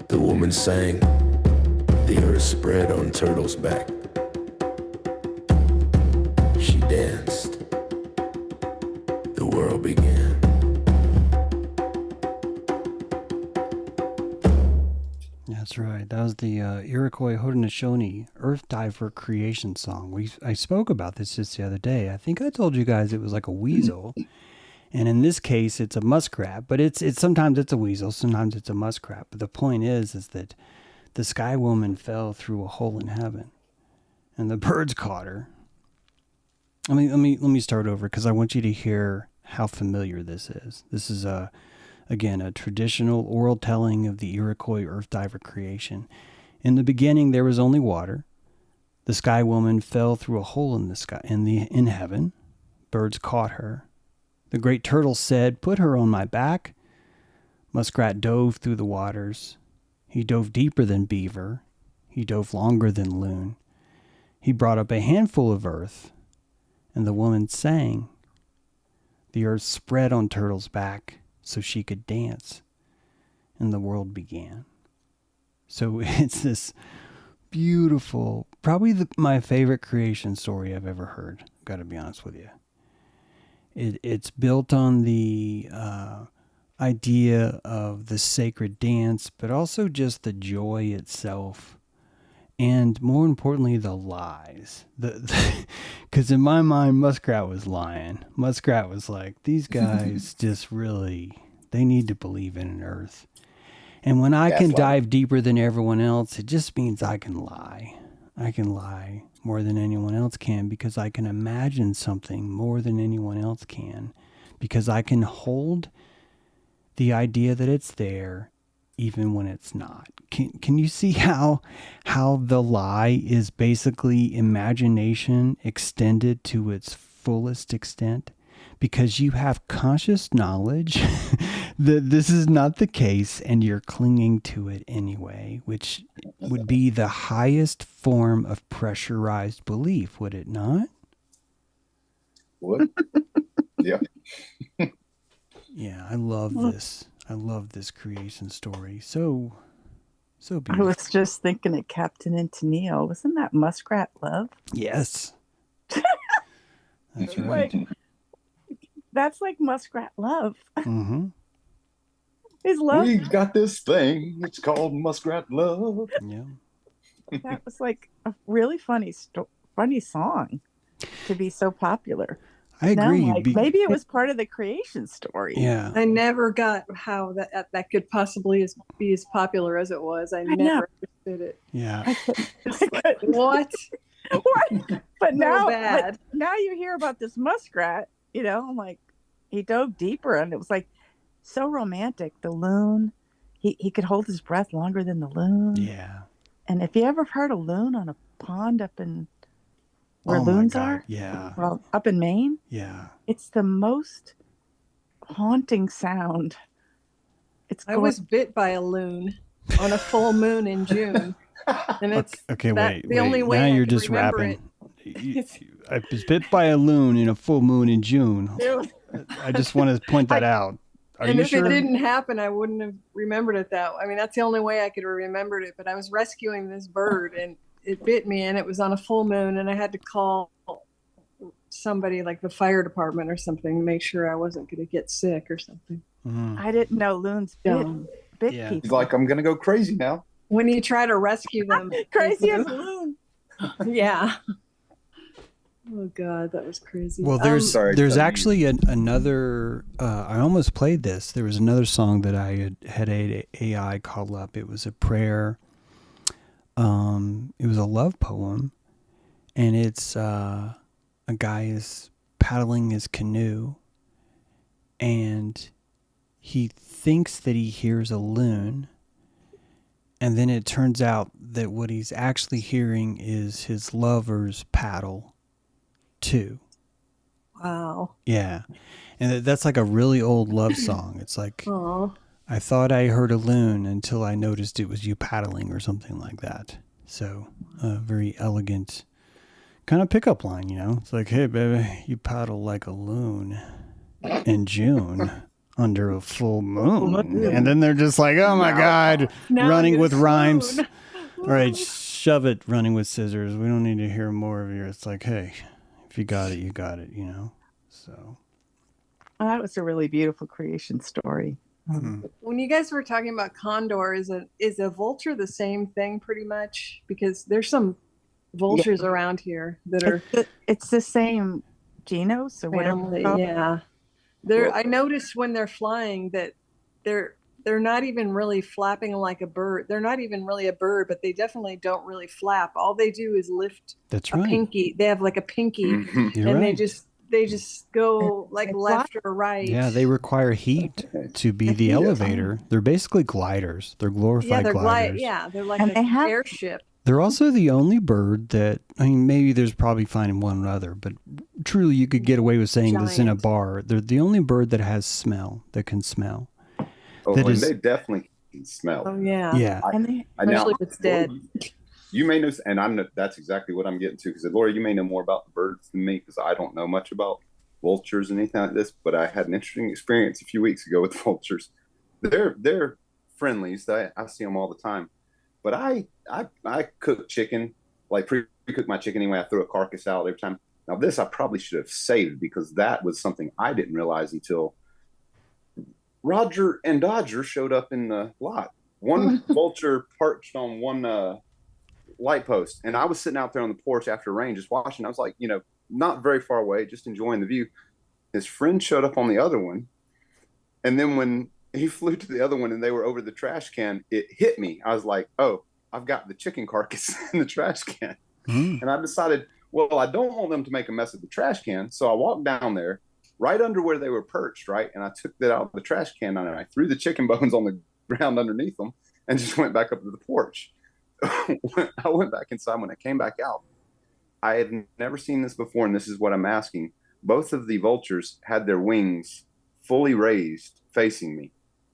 The woman sang, the earth spread on Turtle's back. She danced, the world began. That's right. That was the Iroquois Haudenosaunee Earth Diver creation song. I spoke about this just the other day. I think I told you guys it was like a weasel. And in this case, it's a muskrat. But it's sometimes it's a weasel, sometimes it's a muskrat. But the point is that the sky woman fell through a hole in heaven. And the birds caught her. Let me start over because I want you to hear how familiar this is. This is again, a traditional oral telling of the Iroquois earth diver creation. In the beginning, there was only water. The sky woman fell through a hole in the sky, in heaven. Birds caught her. The great turtle said, "Put her on my back." Muskrat dove through the waters. He dove deeper than beaver. He dove longer than loon. He brought up a handful of earth, and the woman sang. The earth spread on Turtle's back so she could dance, and the world began. So it's this beautiful, probably my favorite creation story I've ever heard. I've got to be honest with you. It's built on the idea of the sacred dance, but also just the joy itself. And more importantly, the lies. Because in my mind, Muskrat was lying. Muskrat was like, these guys just really, they need to believe in an earth. And when I can dive deeper than everyone else, it just means I can lie. I can lie more than anyone else can because I can imagine something more than anyone else can. Because I can hold the idea that it's there even when it's not. Can you see how the lie is basically imagination extended to its fullest extent? Because you have conscious knowledge that this is not the case and you're clinging to it anyway, which would be the highest form of pressurized belief, would it not? What? Yeah. Yeah, I love this. I love this creation story. So beautiful. I was just thinking of Captain and Tennille. Wasn't that Muskrat love? Yes. That's Like, right. that's like Muskrat love. Mm-hmm. His love. We got this thing. It's called Muskrat Love. Yeah. That was like a really funny song to be so popular. I agree. Like, maybe it was part of the creation story. Yeah. I never got how that could possibly be as popular as it was. I never understood it. Yeah. Like, what? What? But now, bad. but now you hear about this muskrat, I'm like, he dove deeper and it was like so romantic. The loon, he could hold his breath longer than the loon. Yeah. And if you ever heard a loon on a pond up in where Oh my loons God. are, Yeah. well, up in Maine, Yeah. it's the most haunting sound. I was bit by a loon on a full moon in June. And it's wait. the only way now I you're can just remember rapping. I was bit by a loon in a full moon in June. I just want to point that out. Are and you if sure? it didn't happen, I wouldn't have remembered it that's the only way I could have remembered it. But I was rescuing this bird and it bit me and it was on a full moon and I had to call somebody like the fire department or something to make sure I wasn't going to get sick or something. I didn't know loons bit Yeah. people. He's like, I'm going to go crazy now. When you try to rescue them. Crazy as a loon. Yeah. Oh God, that was crazy. Well, there's Sorry, actually another. I almost played this. There was another song that I had AI call up. It was a prayer. It was a love poem, and it's a guy is paddling his canoe, and he thinks that he hears a loon. And then it turns out that what he's actually hearing is his lover's paddle, too. Wow. Yeah. And that's like a really old love song. It's like, Oh. I thought I heard a loon until I noticed it was you paddling or something like that. So a very elegant kind of pickup line, you know. It's like, hey, baby, you paddle like a loon in June under a full moon. And then they're just like, oh, my God, Now running I'm with gonna rhymes. swoon. All right, shove it, running with scissors. We don't need to hear more of your. It's like, hey, if you got it, you got it, you know. So That was a really beautiful creation story. When you guys were talking about Condor, is a vulture the same thing pretty much? Because there's some vultures around here that are It's the same genus or whatever. family. Yeah, I noticed when they're flying that they're not even really flapping like a bird. They're not even really a bird, but they definitely don't really flap. All they do is lift that's a right. pinky. They have like a pinky, You're and right. they just go like left or right. Yeah, they require heat to be the elevator. They're basically gliders. They're glorified gliders. They're like And an they have- airship. They're also the only bird that, I mean, maybe there's probably finding one other, but truly you could get away with saying this in a Giant. bar. They're the only bird that has smell, that can smell. Oh, That and is- they definitely can smell. Oh yeah. Yeah. And they, Especially if it's dead. You may know, and that's exactly what I'm getting to. Because Laura, you may know more about the birds than me, because I don't know much about vultures and anything like this. But I had an interesting experience a few weeks ago with vultures. They're friendlies. I see them all the time. But I cook chicken, like pre-cook my chicken anyway. I throw a carcass out every time. Now this I probably should have saved, because that was something I didn't realize until Roger and Dodger showed up in the lot. One vulture perched on one light post, and I was sitting out there on the porch after rain just watching. I was like, not very far away, just enjoying the view. His friend showed up on the other one, and then when he flew to the other one and they were over the trash can, it hit me. I was like, oh, I've got the chicken carcass in the trash can. And I decided, well, I don't want them to make a mess of the trash can. So I walked down there right under where they were perched, right? And I took that out of the trash can and I threw the chicken bones on the ground underneath them and just went back up to the porch. I went back inside. When I came back out, I had never seen this before, and this is what I'm asking. Both of the vultures had their wings fully raised facing me.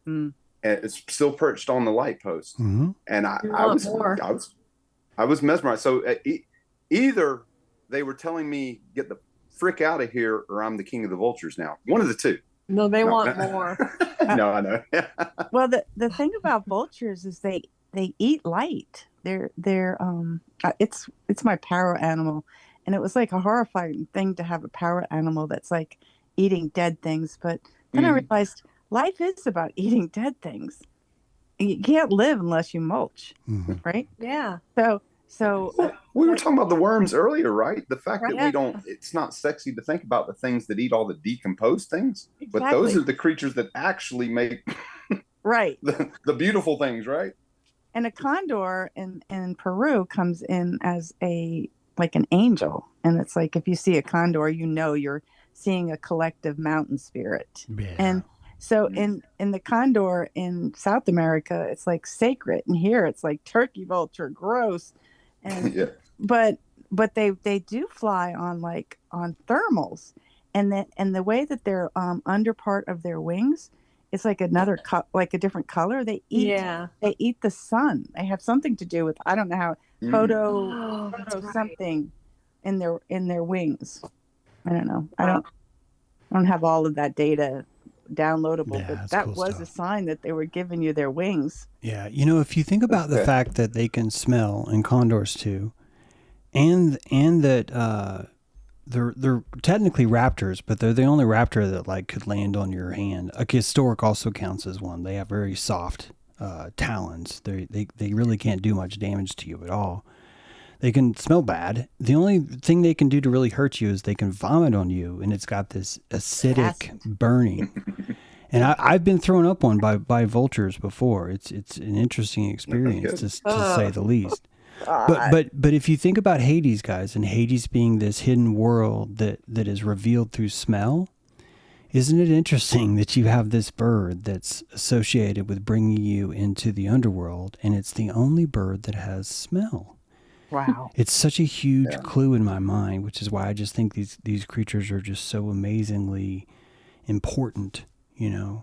And it's still perched on the light post. And I was mesmerized. So either they were telling me, get the frick out of here, or I'm the king of the vultures now. One of the two. No, they want more. No, I know. well, the thing about vultures is they eat light. It's my power animal, and it was like a horrifying thing to have a power animal that's like eating dead things. But then I realized life is about eating dead things. You can't live unless you mulch, right? Yeah. So we were talking about the worms earlier, right? The fact that Right. we don't, it's not sexy to think about the things that eat all the decomposed things, but Exactly. those are the creatures that actually make right. the beautiful things, right? And a condor in Peru comes in as like an angel. And it's like, if you see a condor, you're seeing a collective mountain spirit. Yeah. And so in the condor in South America, it's like sacred. And here it's like turkey vulture, gross. And Yeah. but they do fly on thermals. And the way that their under part of their wings, it's like like a different color. They eat the sun. They have something to do with, I don't know how, photo something in their wings. I don't know. I don't have all of that data downloadable, but that cool was stuff. a sign that they were giving you their wings. Yeah, if you think about the fact that they can smell, and condors too, and that they're technically raptors, but they're the only raptor that could land on your hand. A historic also counts as one. They have very soft talons. They really can't do much damage to you at all. They can smell bad. The only thing they can do to really hurt you is they can vomit on you, and it's got this acidic burning. And I've been thrown up on by vultures before. It's an interesting experience to say the least. But if you think about Hades, guys, and Hades being this hidden world that is revealed through smell, isn't it interesting that you have this bird that's associated with bringing you into the underworld, and it's the only bird that has smell? Wow. It's such a huge clue in my mind, which is why I just think these creatures are just so amazingly important, Yeah,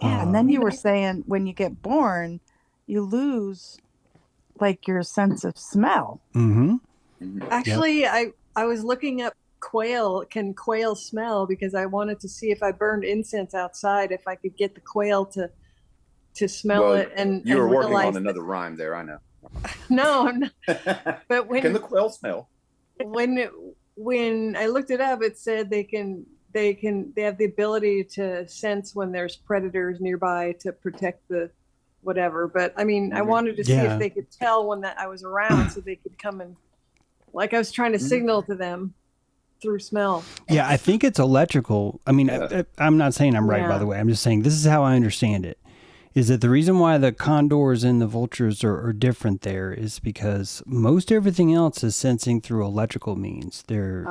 and then you were saying when you get born, you lose like your sense of smell. Mm-hmm. Actually, I was looking up quail. Can quail smell? Because I wanted to see if I burned incense outside, if I could get the quail to smell it. And you were working on realize another rhyme there, I know. no, I'm not. But Can the quail smell? when I looked it up, it said they have the ability to sense when there's predators nearby to protect the whatever. But I mean, I wanted to see if they could tell when that I was around, so they could come and, like, I was trying to signal to them through smell. Yeah, I think it's electrical. I mean, I'm not saying I'm right, by the way. I'm just saying this is how I understand it. Is that the reason why the condors and the vultures are different there is because most everything else is sensing through electrical means. They're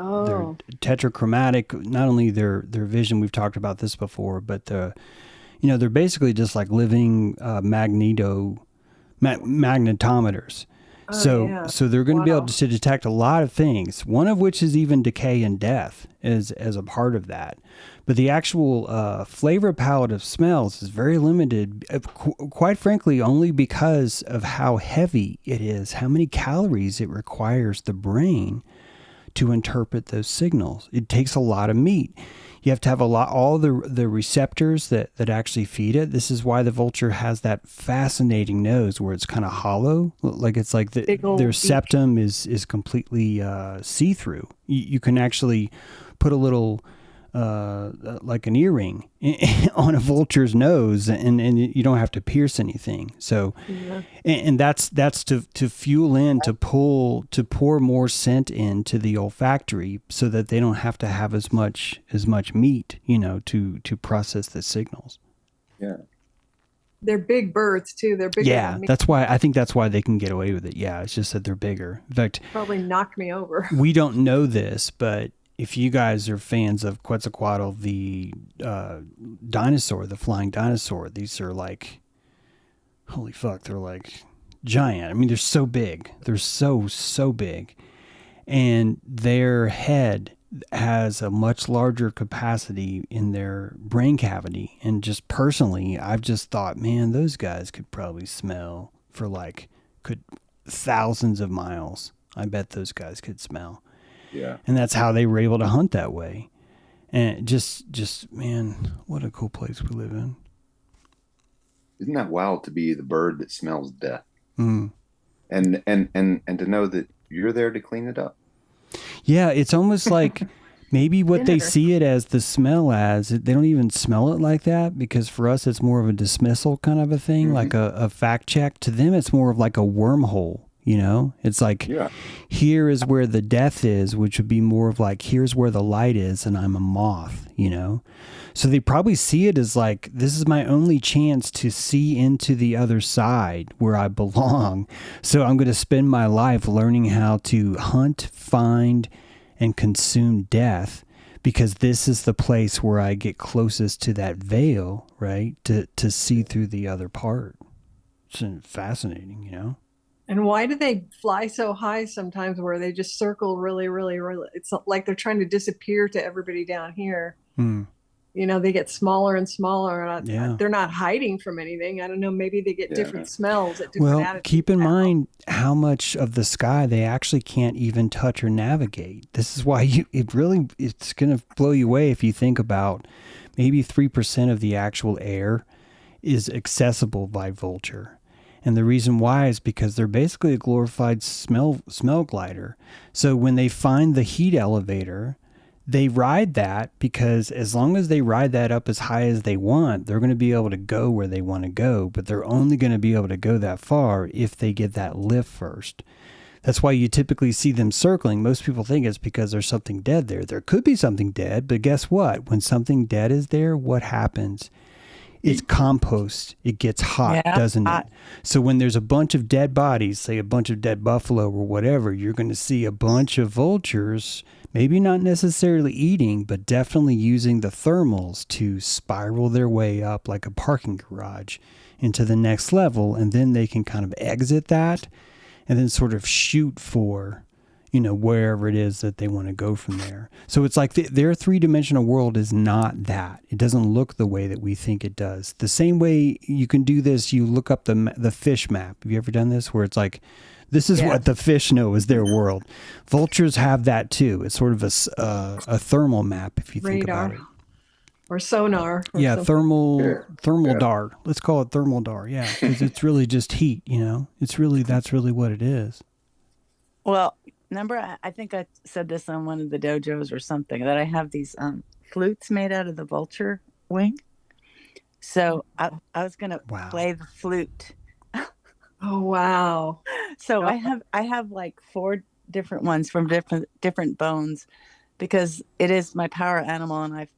tetrachromatic, not only their vision, we've talked about this before, but they're basically just like living magnetometers. So they're going to be able to detect a lot of things, one of which is even decay and death as a part of that. But the actual flavor palette of smells is very limited, quite frankly, only because of how heavy it is, how many calories it requires the brain to interpret those signals. It takes a lot of meat. You have to have all the receptors that actually feed it. This is why the vulture has that fascinating nose where it's kind of hollow, like it's like their septum is completely see-through. You can actually put a little like an earring on a vulture's nose, and you don't have to pierce anything. So, and that's to fuel in, to pour more scent into the olfactory, so that they don't have to have as much meat, to process the signals. Yeah. They're big birds too. They're bigger. Yeah, than me. that's why I think that's why they can get away with it. Yeah, it's just that they're bigger. In fact, Probably knocked me over. We don't know this, but if you guys are fans of Quetzalcoatl, the dinosaur, the flying dinosaur, these are like, holy fuck, they're like giant. I mean, they're so big. They're so big. And their head has a much larger capacity in their brain cavity. And just personally, I've just thought, man, those guys could probably smell for thousands of miles. I bet those guys could smell. Yeah. And that's how they were able to hunt that way. And just man, what a cool place we live in. Isn't that wild to be the bird that smells death? Mm. And to know that you're there to clean it up. Yeah, it's almost like maybe what they see it as, the smell as, they don't even smell it like that, because for us it's more of a dismissal kind of a thing, like a fact check. To them it's more of like a wormhole. It's like, here is where the death is, which would be more of like, here's where the light is, and I'm a moth, So they probably see it as like, this is my only chance to see into the other side where I belong. So I'm going to spend my life learning how to hunt, find, and consume death, because this is the place where I get closest to that veil, right? To see through the other part. It's fascinating, And why do they fly so high sometimes, where they just circle really, really, really? It's like they're trying to disappear to everybody down here. They get smaller and smaller. They're not hiding from anything. I don't know. Maybe they get different smells at different attitudes. Keep in mind how much of the sky they actually can't even touch or navigate. This is why it's going to blow you away if you think about maybe 3% of the actual air is accessible by vulture. And the reason why is because they're basically a glorified smell glider. So when they find the heat elevator, they ride that, because as long as they ride that up as high as they want, they're going to be able to go where they want to go. But they're only going to be able to go that far if they get that lift first. That's why you typically see them circling. Most people think it's because there's something dead there. There could be something dead, but guess what? When something dead is there, what happens? It's compost. It gets hot, doesn't it? So when there's a bunch of dead bodies, say a bunch of dead buffalo or whatever, you're going to see a bunch of vultures, maybe not necessarily eating, but definitely using the thermals to spiral their way up like a parking garage into the next level. And then they can kind of exit that and then sort of shoot for, wherever it is that they want to go from there. So it's like their three-dimensional world is not that. It doesn't look the way that we think it does. The same way you can do this, you look up the fish map. Have you ever done this? Where it's like, this is what the fish know is their world. Vultures have that too. It's sort of a thermal map if you think about it. Or sonar. Or yeah, something. thermal dar. Let's call it thermal dar. Yeah, because it's really just heat. That's really what it is. Well, remember, I think I said this on one of the dojos or something, that I have these flutes made out of the vulture wing. So I was gonna play the flute. Oh wow! So I have like 4 different ones from different bones, because it is my power animal, and I've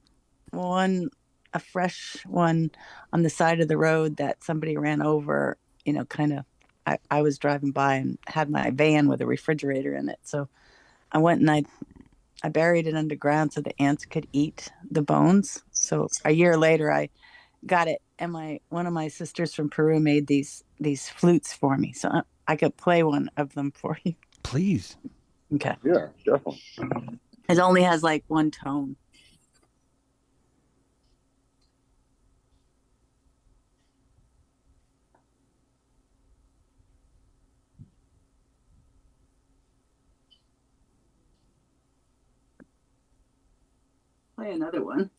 a fresh one on the side of the road that somebody ran over. I was driving by and had my van with a refrigerator in it, so I went and I buried it underground so the ants could eat the bones. So a year later, I got it, and one of my sisters from Peru made these flutes for me, so I could play one of them for you. Please. Okay. Yeah, definitely. It only has like 1 tone. Play another one,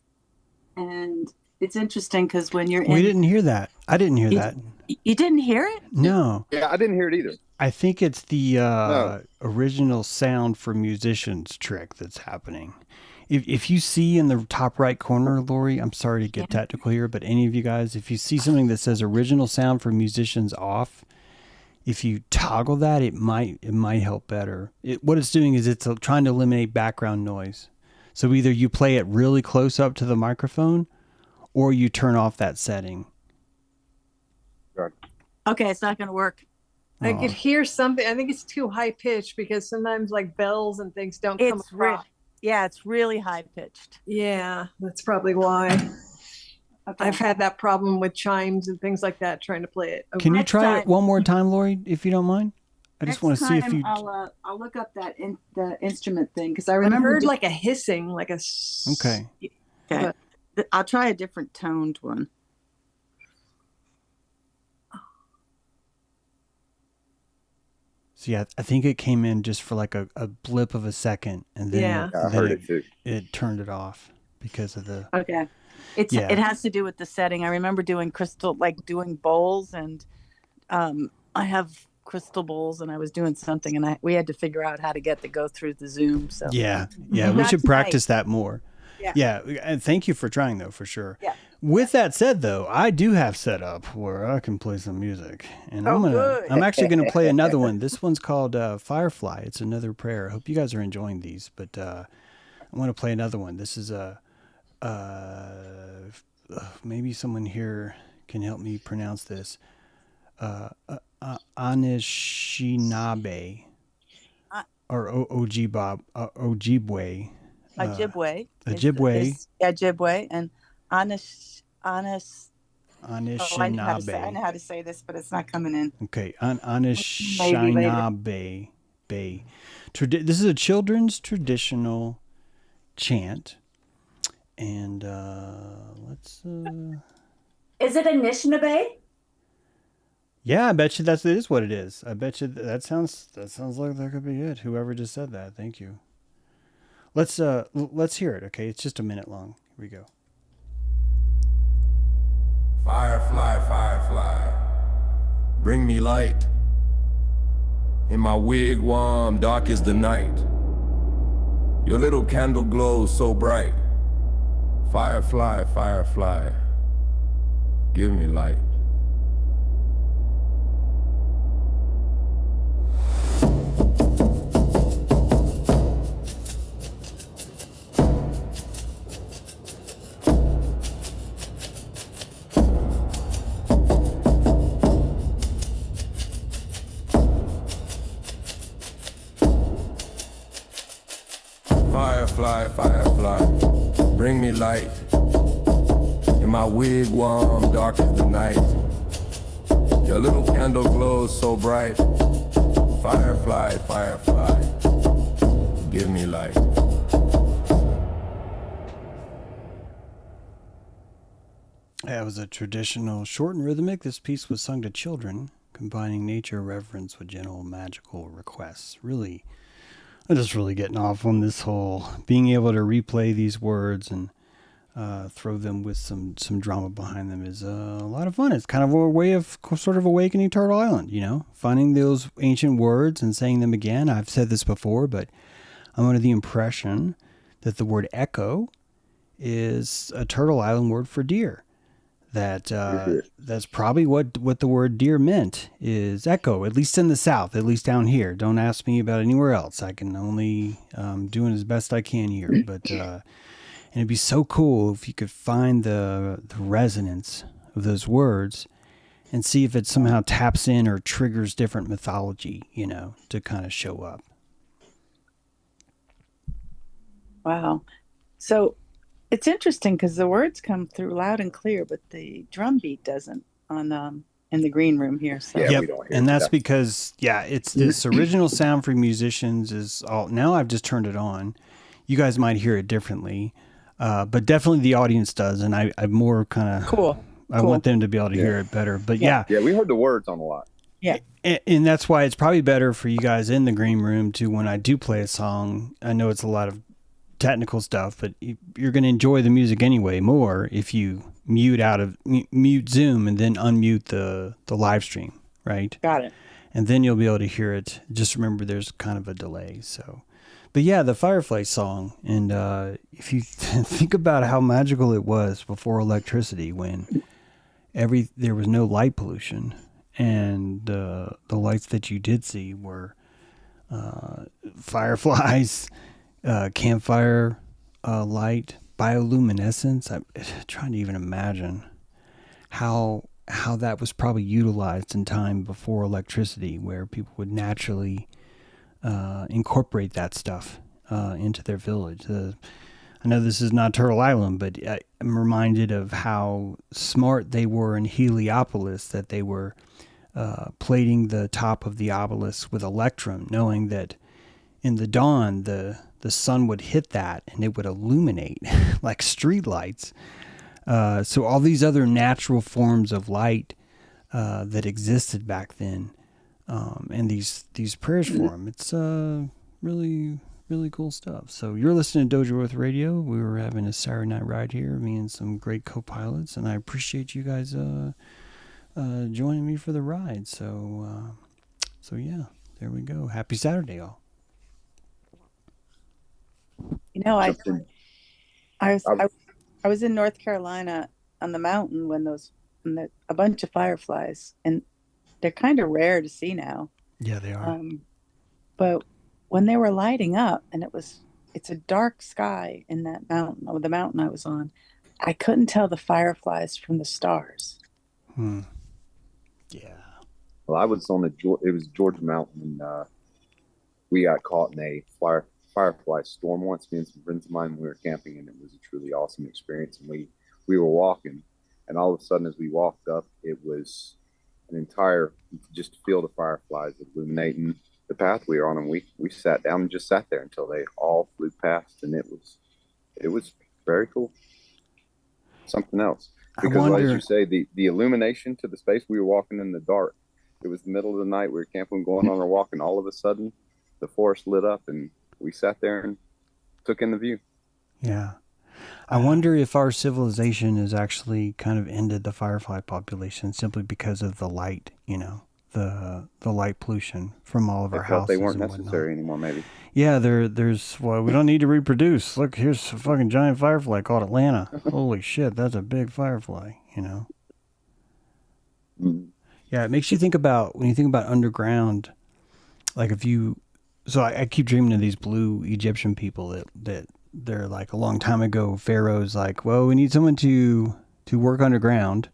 and it's interesting because when you're we didn't hear that. I didn't hear that. You didn't hear it? No. Yeah, I didn't hear it either. I think it's the original sound for musicians trick that's happening. If you see in the top right corner, Lori, I'm sorry to get technical here, but any of you guys, if you see something that says original sound for musicians off, if you toggle that, it might help better. What it's doing is it's trying to eliminate background noise. So either you play it really close up to the microphone, or you turn off that setting. Okay, it's not going to work. I could hear something. I think it's too high pitched, because sometimes like bells and things don't come across. It's really high pitched. Yeah, that's probably why. Okay. I've had that problem with chimes and things like that, trying to play it. Can you try it one more time, Lori, if you don't mind? I just want to see if you. I'll look up the instrument thing, because I remember heard like a hissing, like a. Okay. Okay. I'll try a different toned one. So yeah, I think it came in just for like a blip of a second, and then, I heard it too. It turned it off because of the. Okay. It has to do with the setting. I remember doing doing bowls, and I have crystal bowls, and I was doing something, and we had to figure out how to get to go through the Zoom. So we should practice that more. Yeah, and thank you for trying, though, for sure. Yeah. With that said, though, I do have set up where I can play some music, and I'm actually gonna play another one. This one's called Firefly. It's another prayer. I hope you guys are enjoying these, but I want to play another one. This is maybe someone here can help me pronounce this. Anishinaabe or Ojibwe. Ojibwe. Ojibwe and Anishinaabe. I know how to say this, but it's not coming in. Okay, Anishinaabe. This is a children's traditional chant, and let's. Is it Anishinaabe? Yeah, I bet you it is what it is. I bet you that sounds like that could be it. Whoever just said that, thank you. Let's hear it. Okay, it's just a minute long. Here we go. Firefly, firefly, bring me light. In my wigwam, dark is the night. Your little candle glows so bright. Firefly, firefly, give me light. Firefly, firefly, bring me light. In my wigwam, dark is the night. Your little candle glows so bright. Firefly, firefly, give me light. That was a traditional, short and rhythmic. This piece was sung to children, combining nature reverence with gentle magical requests. Really, I'm just really getting off on this whole being able to replay these words and throw them with some drama behind them is a lot of fun. It's kind of a way of sort of awakening Turtle Island, you know, finding those ancient words and saying them again. I've said this before, but I'm under the impression that the word echo is a Turtle Island word for deer. That's probably what the word deer meant, is echo, at least in the South, at least down here. Don't ask me about anywhere else. I can only doing as best I can here. But and it'd be so cool if you could find the resonance of those words and see if it somehow taps in or triggers different mythology, you know, to kind of show up. Wow. So it's interesting because the words come through loud and clear, but the drum beat doesn't on in the green room here. So Yeah, yep. we don't hear And that's that. because, it's this original sound for musicians is all. Now I've just turned it on. You guys might hear it differently, but definitely the audience does. And I more kind of cool. I want them to be able to hear it better. But Yeah, we heard the words on a lot. Yeah. And that's why it's probably better for you guys in the green room to, when I do play a song, I know it's a lot of technical stuff, but you're going to enjoy the music anyway more if you mute Zoom and then unmute the live stream, right? Got it. And then you'll be able to hear it. Just remember there's kind of a delay. So, but yeah, the Firefly song. And if you think about how magical it was before electricity, when there was no light pollution, and the lights that you did see were fireflies, campfire light, bioluminescence. I'm trying to even imagine how that was probably utilized in time before electricity, where people would naturally incorporate that stuff into their village. I know this is not Turtle Island, but I'm reminded of how smart they were in Heliopolis, that they were plating the top of the obelisk with electrum, knowing that in the dawn the sun would hit that and it would illuminate like street lights. So all these other natural forms of light that existed back then, and these prayers for them, it's really, really cool stuff. So you're listening to Dojo Earth Radio. We were having a Saturday night ride here, me and some great co-pilots, and I appreciate you guys joining me for the ride. So yeah, there we go. Happy Saturday, all. You know, I was in North Carolina on the mountain when a bunch of fireflies, and they're kind of rare to see now. Yeah, they are. But when they were lighting up, and it's a dark sky in that mountain, or the mountain I was on, I couldn't tell the fireflies from the stars. Yeah. Well, I was on it was Georgia Mountain, and we got caught in a firefly storm once, me and some friends of mine. We were camping, and it was a truly awesome experience. And we were walking, and all of a sudden, as we walked up, it was an entire just field of fireflies illuminating the path we were on. And we sat down and just sat there until they all flew past, and it was very cool. Something else, because as you say, the illumination to the space, we were walking in the dark. It was the middle of the night. We were camping, going on our walk, and all of a sudden, the forest lit up, and we sat there and took in the view. Yeah. I wonder if our civilization has actually kind of ended the firefly population simply because of the light, you know, the light pollution from all of our houses. They weren't necessary anymore, maybe. Yeah, we don't need to reproduce. Look, here's a fucking giant firefly called Atlanta. Holy shit, that's a big firefly, you know? Mm-hmm. Yeah, it makes you think about, when you think about underground, like so I keep dreaming of these blue Egyptian people that they're like, a long time ago, Pharaoh's like, well, we need someone to work underground,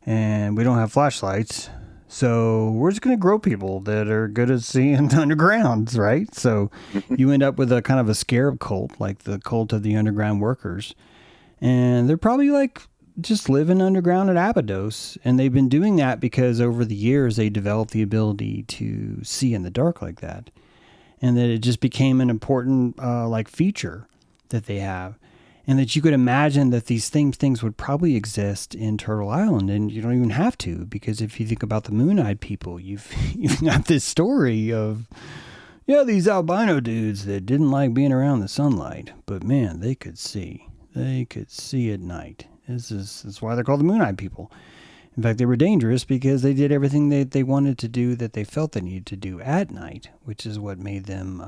and we don't have flashlights, so we're just going to grow people that are good at seeing underground, right? So you end up with a kind of a scarab cult, like the cult of the underground workers, and they're probably like just living underground at Abydos, and they've been doing that because over the years they developed the ability to see in the dark like that. and that it just became an important like feature that they have. And that you could imagine that these same things would probably exist in Turtle Island, and you don't even have to, because if you think about the Moon-Eyed people, you've got this story of, these albino dudes that didn't like being around the sunlight, but man, they could see. They could see at night. That's why they're called the Moon-Eyed people. In fact, they were dangerous because they did everything they wanted to do that they felt they needed to do at night, which is what made them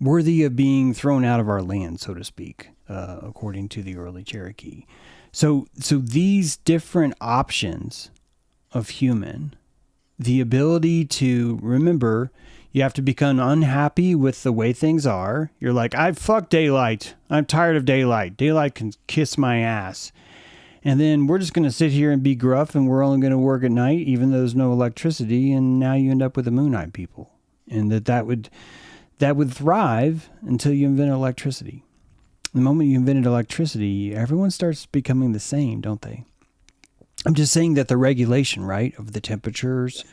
worthy of being thrown out of our land, so to speak. According to the early Cherokee. So these different options of human, the ability to remember, you have to become unhappy with the way things are. You're like, I fuck daylight. I'm tired of daylight. Daylight can kiss my ass. And then we're just going to sit here and be gruff, and we're only going to work at night, even though there's no electricity. And now you end up with the Moon-Eyed people. And that would thrive until you invent electricity. The moment you invented electricity, everyone starts becoming the same, don't they? I'm just saying that the regulation, right, of the temperatures,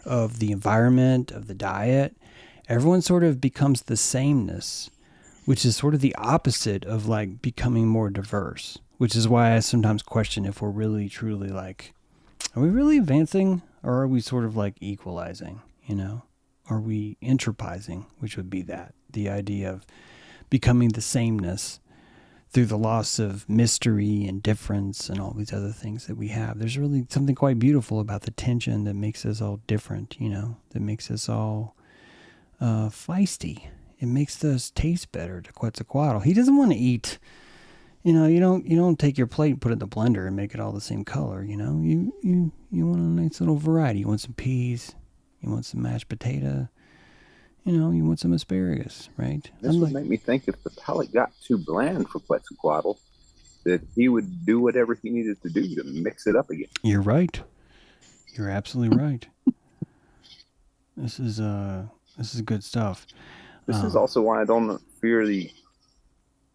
of the environment, of the diet, everyone sort of becomes the sameness, which is sort of the opposite of like becoming more diverse, which is why I sometimes question if we're really, truly like, are we really advancing, or are we sort of like equalizing, Are we entropizing, which would be the idea of becoming the sameness through the loss of mystery and difference and all these other things that we have. There's really something quite beautiful about the tension that makes us all different, that makes us all feisty. It makes us taste better to Quetzalcoatl. He doesn't want to eat, you don't take your plate and put it in the blender and make it all the same color, You want a nice little variety. You want some peas, you want some mashed potato, you want some asparagus, right? This would make me think if the palate got too bland for Quetzalcoatl, that he would do whatever he needed to do to mix it up again. You're right. You're absolutely right. This is good stuff. This is also why I don't fear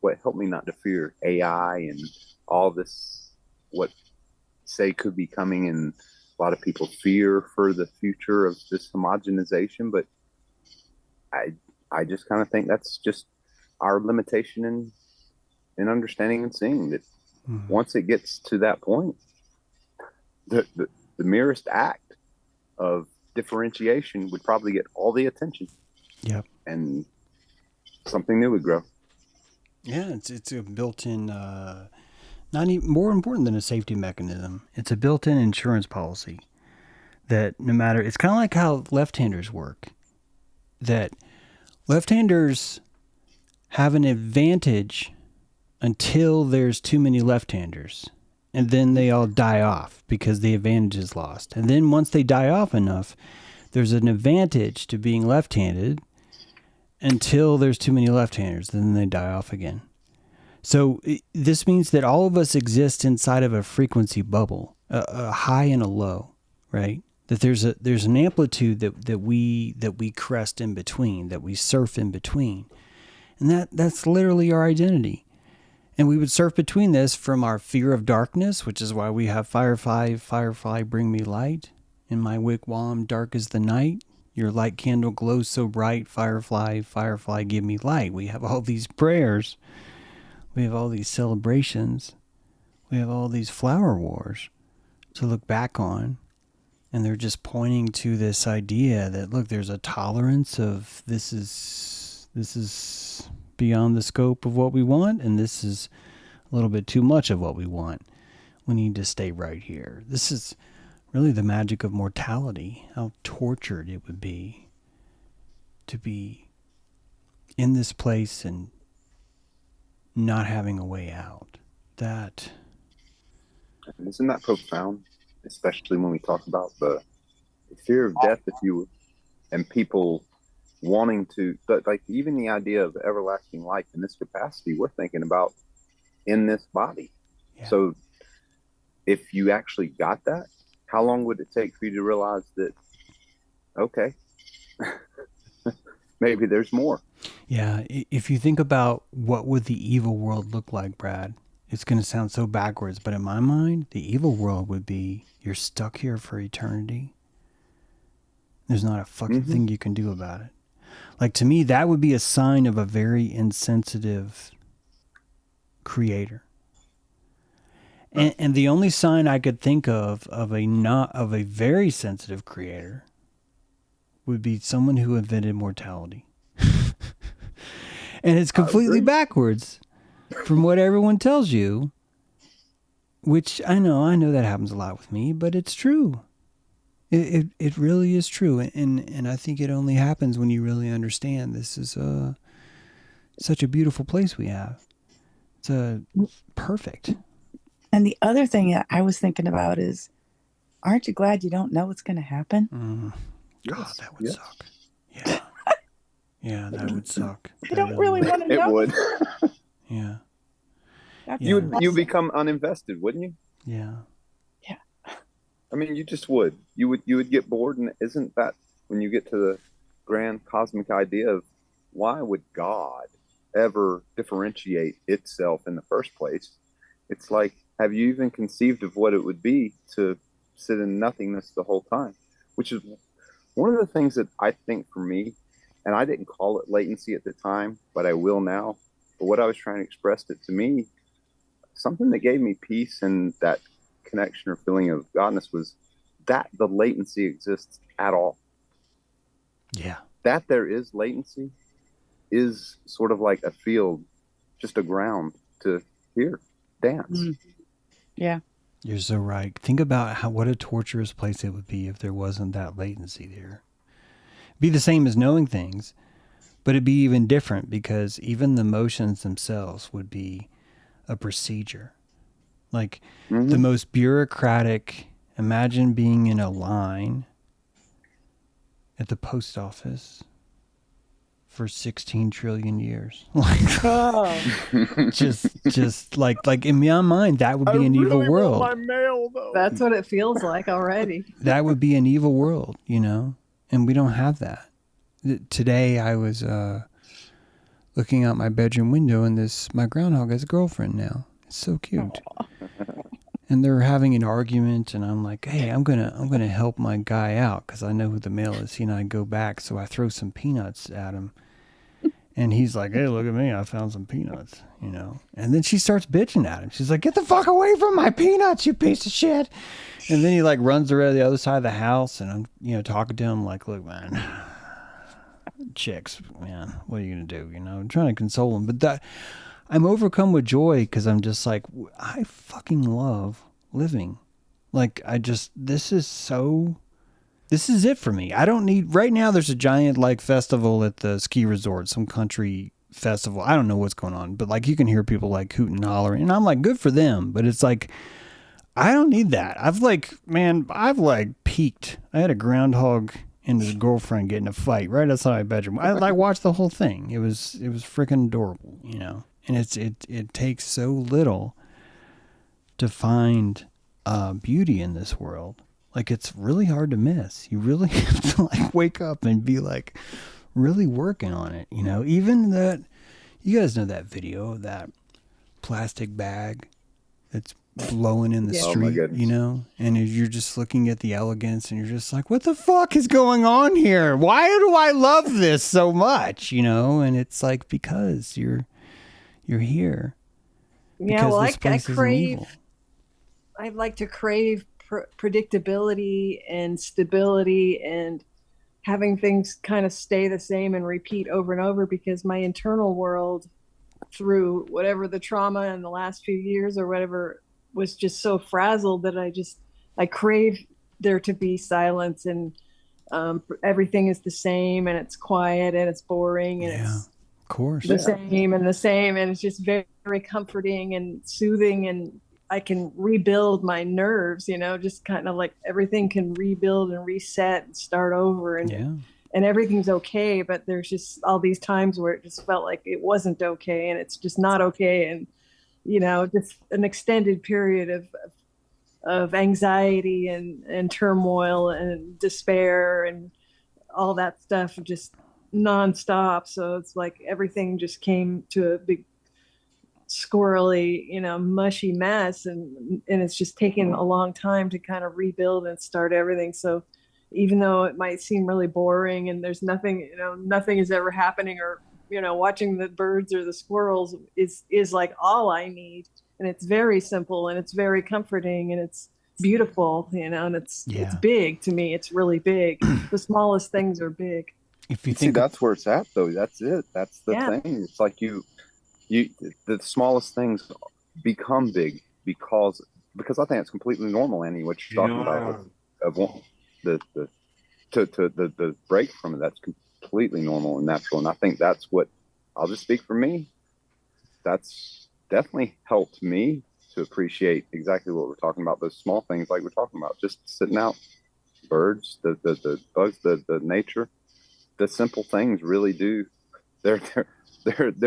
what helped me not to fear AI and all this, what say could be coming, and a lot of people fear for the future of this homogenization, but I just kind of think that's just our limitation in understanding and seeing that once it gets to that point, the merest act of differentiation would probably get all the attention. Yep. And something new would grow. Yeah, it's a built-in, not even more important than a safety mechanism. It's a built-in insurance policy that no matter, it's kind of like how left-handers work. That left-handers have an advantage until there's too many left-handers, and then they all die off because the advantage is lost. And then once they die off enough, there's an advantage to being left-handed until there's too many left-handers, then they die off again. So this means that all of us exist inside of a frequency bubble, a high and a low, right? That there's an amplitude that we crest in between, that we surf in between. And that's literally our identity. And we would surf between this from our fear of darkness, which is why we have Firefly, bring me light. In my wigwam, dark is the night. Your light candle glows so bright. Firefly, give me light. We have all these prayers. We have all these celebrations. We have all these flower wars to look back on. And they're just pointing to this idea that, look, there's a tolerance of this is beyond the scope of what we want, and this is a little bit too much of what we want. We need to stay right here. This is really the magic of mortality, how tortured it would be to be in this place and not having a way out. That... Isn't that profound? Especially when we talk about the fear of death, if you would, and people wanting to, but like even the idea of everlasting life in this capacity, we're thinking about in this body. Yeah. So if you actually got that, how long would it take for you to realize that, okay, maybe there's more? Yeah. If you think about what would the evil world look like, Brad, it's going to sound so backwards, but in my mind, the evil world would be you're stuck here for eternity. There's not a fucking thing you can do about it. Like, to me, that would be a sign of a very insensitive creator. And the only sign I could think of a very sensitive creator would be someone who invented mortality. And it's completely backwards from what everyone tells you, which I know that happens a lot with me, but it's true. It really is true. And I think it only happens when you really understand this is such a beautiful place we have. It's perfect. And the other thing that I was thinking about is, aren't you glad you don't know what's going to happen? God, that would suck. Yeah. Yeah, that would suck. You don't really want to know. It would. Yeah. You become uninvested, wouldn't you? Yeah. I mean, you just would. You would get bored, and isn't that when you get to the grand cosmic idea of why would God ever differentiate itself in the first place? It's like, have you even conceived of what it would be to sit in nothingness the whole time? Which is one of the things that I think for me, and I didn't call it latency at the time, but I will now. But what I was trying to express it to me, something that gave me peace and that connection or feeling of godness was that the latency exists at all. Yeah. That there is latency is sort of like a field, just a ground to hear, dance. Yeah. You're so right. Think about what a torturous place it would be if there wasn't that latency there. It'd be the same as knowing things, but it'd be even different because even the motions themselves would be a procedure. Like the most bureaucratic, imagine being in a line at the post office for 16 trillion years. Like, just like in my mind, that would be an evil world. Want my mail, though. That's what it feels like already. That would be an evil world, you know? And we don't have that. Today I was looking out my bedroom window and my groundhog has a girlfriend now. It's so cute. And they're having an argument and I'm like, hey, I'm gonna help my guy out because I know who the male is. He and I go back, so I throw some peanuts at him. And he's like, hey, look at me, I found some peanuts, you know. And then she starts bitching at him. She's like, get the fuck away from my peanuts, you piece of shit. And then he like runs around the other side of the house and I'm, you know, talking to him like, look, man, chicks, man, what are you gonna do? You know, I'm trying to console him. But I'm overcome with joy because I'm just like, I fucking love living. Like, this is it for me. I don't need, right now there's a giant like festival at the ski resort, some country festival. I don't know what's going on, but like you can hear people like hooting and hollering and I'm like, good for them. But it's like, I don't need that. I've peaked. I had a groundhog and his girlfriend get in a fight right outside my bedroom. I watched the whole thing. It was freaking adorable, you know? And it takes so little to find beauty in this world. Like, it's really hard to miss. You really have to like wake up and be like really working on it, you know? Even that, you guys know that video of that plastic bag that's blowing in the street, you know? And you're just looking at the elegance and you're just like, what the fuck is going on here? Why do I love this so much, you know? And it's like, because you're here. Yeah, well, I like to crave predictability and stability and having things kind of stay the same and repeat over and over, because my internal world, through whatever the trauma in the last few years or whatever, was just so frazzled that I crave there to be silence and everything is the same and it's quiet and it's boring and it's of course the same and the same, and it's just very, very comforting and soothing, and I can rebuild my nerves, you know, just kind of like everything can rebuild and reset and start over, and everything's okay. But there's just all these times where it just felt like it wasn't okay, and it's just not okay, and you know, just an extended period of anxiety and turmoil and despair and all that stuff just nonstop. So it's like everything just came to a big squirrely, you know, mushy mess, and it's just taken a long time to kind of rebuild and start everything. So even though it might seem really boring and there's nothing, nothing is ever happening, or, watching the birds or the squirrels is like all I need. And it's very simple and it's very comforting and it's beautiful, and it's big to me. It's really big. The smallest things are big. If you See, think that's where it's at, though. That's it. That's the thing. It's like the smallest things become big because I think it's completely normal, Annie, what you're talking about the break from it. That's completely normal and natural. And I think that's what, I'll just speak for me, that's definitely helped me to appreciate exactly what we're talking about. Those small things like we're talking about, just sitting out, birds, the bugs, the nature, the simple things really do. They're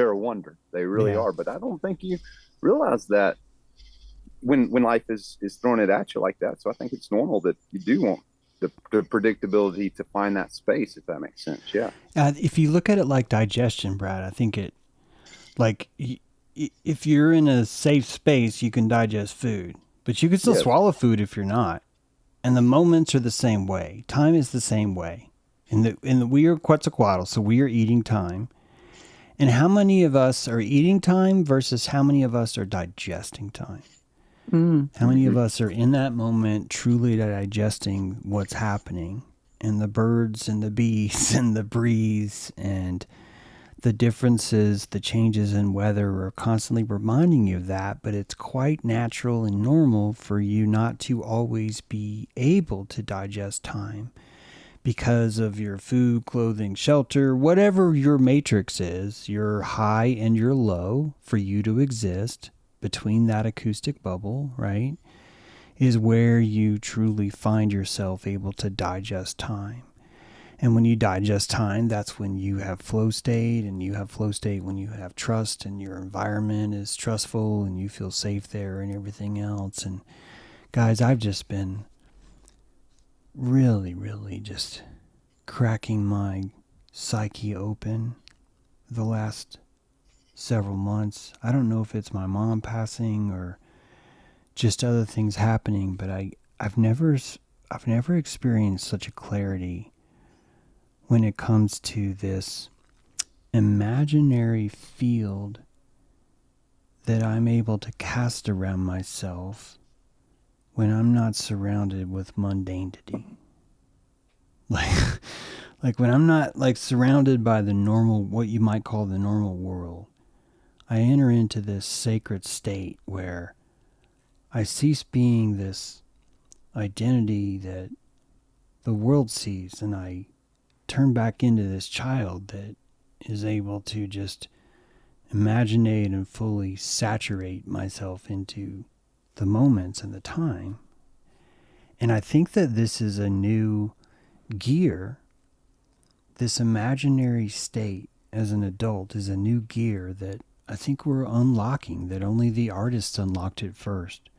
a wonder. They really are. But I don't think you realize that when life is throwing it at you like that. So I think it's normal that you do want the predictability to find that space, if that makes sense. Yeah. If you look at it like digestion, Brad, I think it, like, if you're in a safe space, you can digest food, but you can still swallow food if you're not. And the moments are the same way. Time is the same way. We are Quetzalcoatl, so we are eating time. And how many of us are eating time versus how many of us are digesting time? How many of us are in that moment truly digesting what's happening, and the birds and the bees and the breeze and the differences, the changes in weather are constantly reminding you of that, but it's quite natural and normal for you not to always be able to digest time because of your food, clothing, shelter, whatever your matrix is, your high and your low for you to exist between that acoustic bubble, right, is where you truly find yourself able to digest time. And when you digest time, that's when you have flow state, and you have flow state when you have trust and your environment is trustful and you feel safe there and everything else. And guys, I've just been really, really just cracking my psyche open the last several months. I don't know if it's my mom passing or just other things happening, but I've never experienced such a clarity when it comes to this imaginary field that I'm able to cast around myself when I'm not surrounded with mundanity. Like when I'm not like surrounded by the normal, what you might call the normal world, I enter into this sacred state where I cease being this identity that the world sees, and I turn back into this child that is able to just imaginate and fully saturate myself into the moments and the time. And I think that this is a new gear. This imaginary state as an adult is a new gear that I think we're unlocking, that only the artists unlocked it first.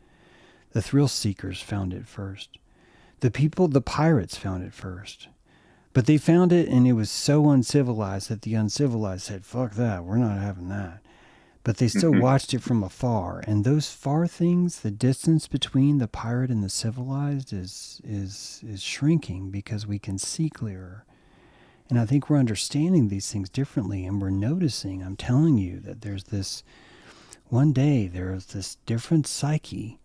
The thrill seekers found it first. The pirates found it first. But they found it, and it was so uncivilized that the uncivilized said, fuck that, we're not having that. But they still watched it from afar. And those far things, the distance between the pirate and the civilized is shrinking because we can see clearer. And I think we're understanding these things differently, and we're noticing, I'm telling you, that there's this, one day there is this different psyche,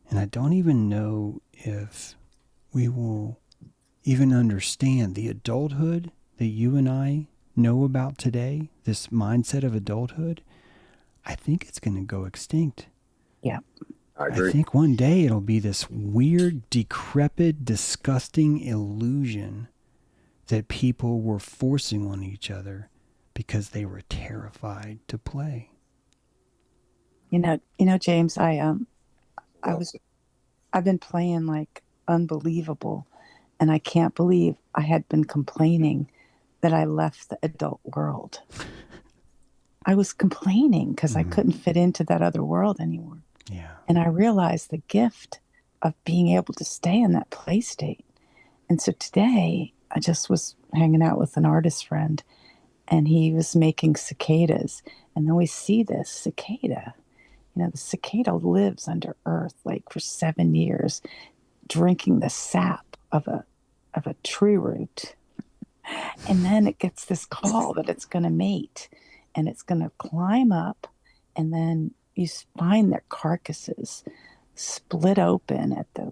and I don't even know if we will even understand the adulthood that you and I know about today, this mindset of adulthood. I think it's going to go extinct. Yeah. I agree. I think one day it'll be this weird, decrepit, disgusting illusion that people were forcing on each other because they were terrified to play. You know, James, I've been playing like unbelievable, and I can't believe I had been complaining that I left the adult world. I was complaining because I couldn't fit into that other world anymore. Yeah. And I realized the gift of being able to stay in that play state. And so today I just was hanging out with an artist friend, and he was making cicadas. And then we see this cicada. You know, the cicada lives under earth like for 7 years, drinking the sap of a of a tree root. And then it gets this call that it's going to mate, and it's going to climb up, and then you find their carcasses split open at the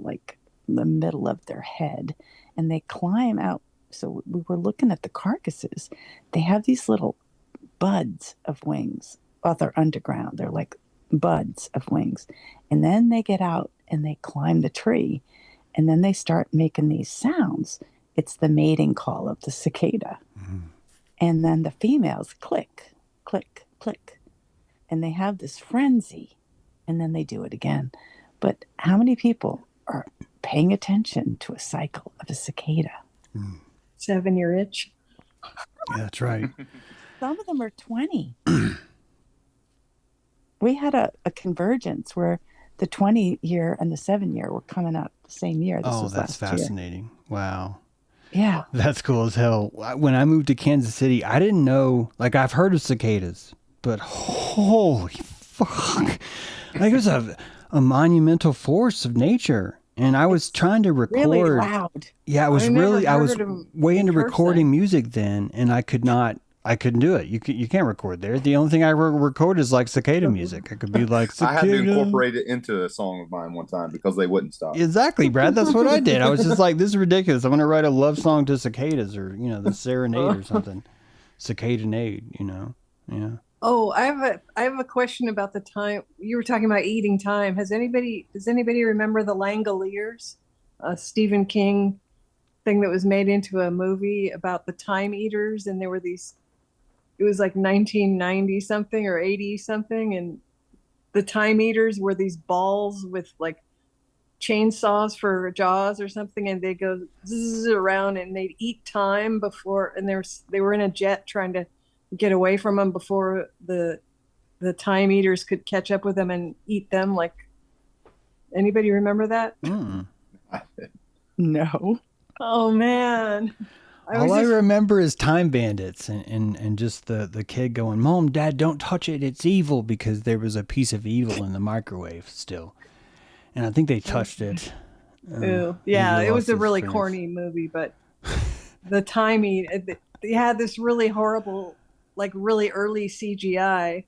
middle of their head, and they climb out. So we were looking at the carcasses. They have these little buds of wings. Well, they're underground. They're like buds of wings. And then they get out and they climb the tree, and then they start making these sounds. It's the mating call of the cicada. Mm-hmm. And then the females click, click, click. And they have this frenzy, and then they do it again. But how many people are paying attention to a cycle of a cicada? 7-year itch. Yeah, that's right. Some of them are 20. We had a convergence where the 20-year and the 7-year were coming up the same year. This was that's last fascinating. Year. Wow. Yeah. That's cool as hell. When I moved to Kansas City, I didn't know, like, I've heard of cicadas, but holy fuck. Like, it was a monumental force of nature. And I was trying to record. Really loud. Yeah, I was way into recording music then, and I couldn't do it. You can't record there. The only thing I record is like cicada music. I could be like cicada. I had to incorporate it into a song of mine one time because they wouldn't stop. Exactly, Brad. That's what I did. I was just like, this is ridiculous. I'm going to write a love song to cicadas, or, the serenade or something. Cicada-nade, Yeah. Oh, I have a question about the time. You were talking about eating time. Does anybody remember the Langoliers? A Stephen King thing that was made into a movie about the time eaters, and there were these, it was like 1990 something or 80 something, and the time eaters were these balls with like chainsaws for jaws or something, and they go zzz around and they'd eat time before, and they were in a jet trying to get away from them before the time eaters could catch up with them and eat them. Like, anybody remember that? No. Oh man. All I remember is Time Bandits and just the kid going, Mom, Dad, don't touch it. It's evil, because there was a piece of evil in the microwave still. And I think they touched it. Ooh, yeah, it was a really corny movie, but the time they had this really horrible, like really early CGI,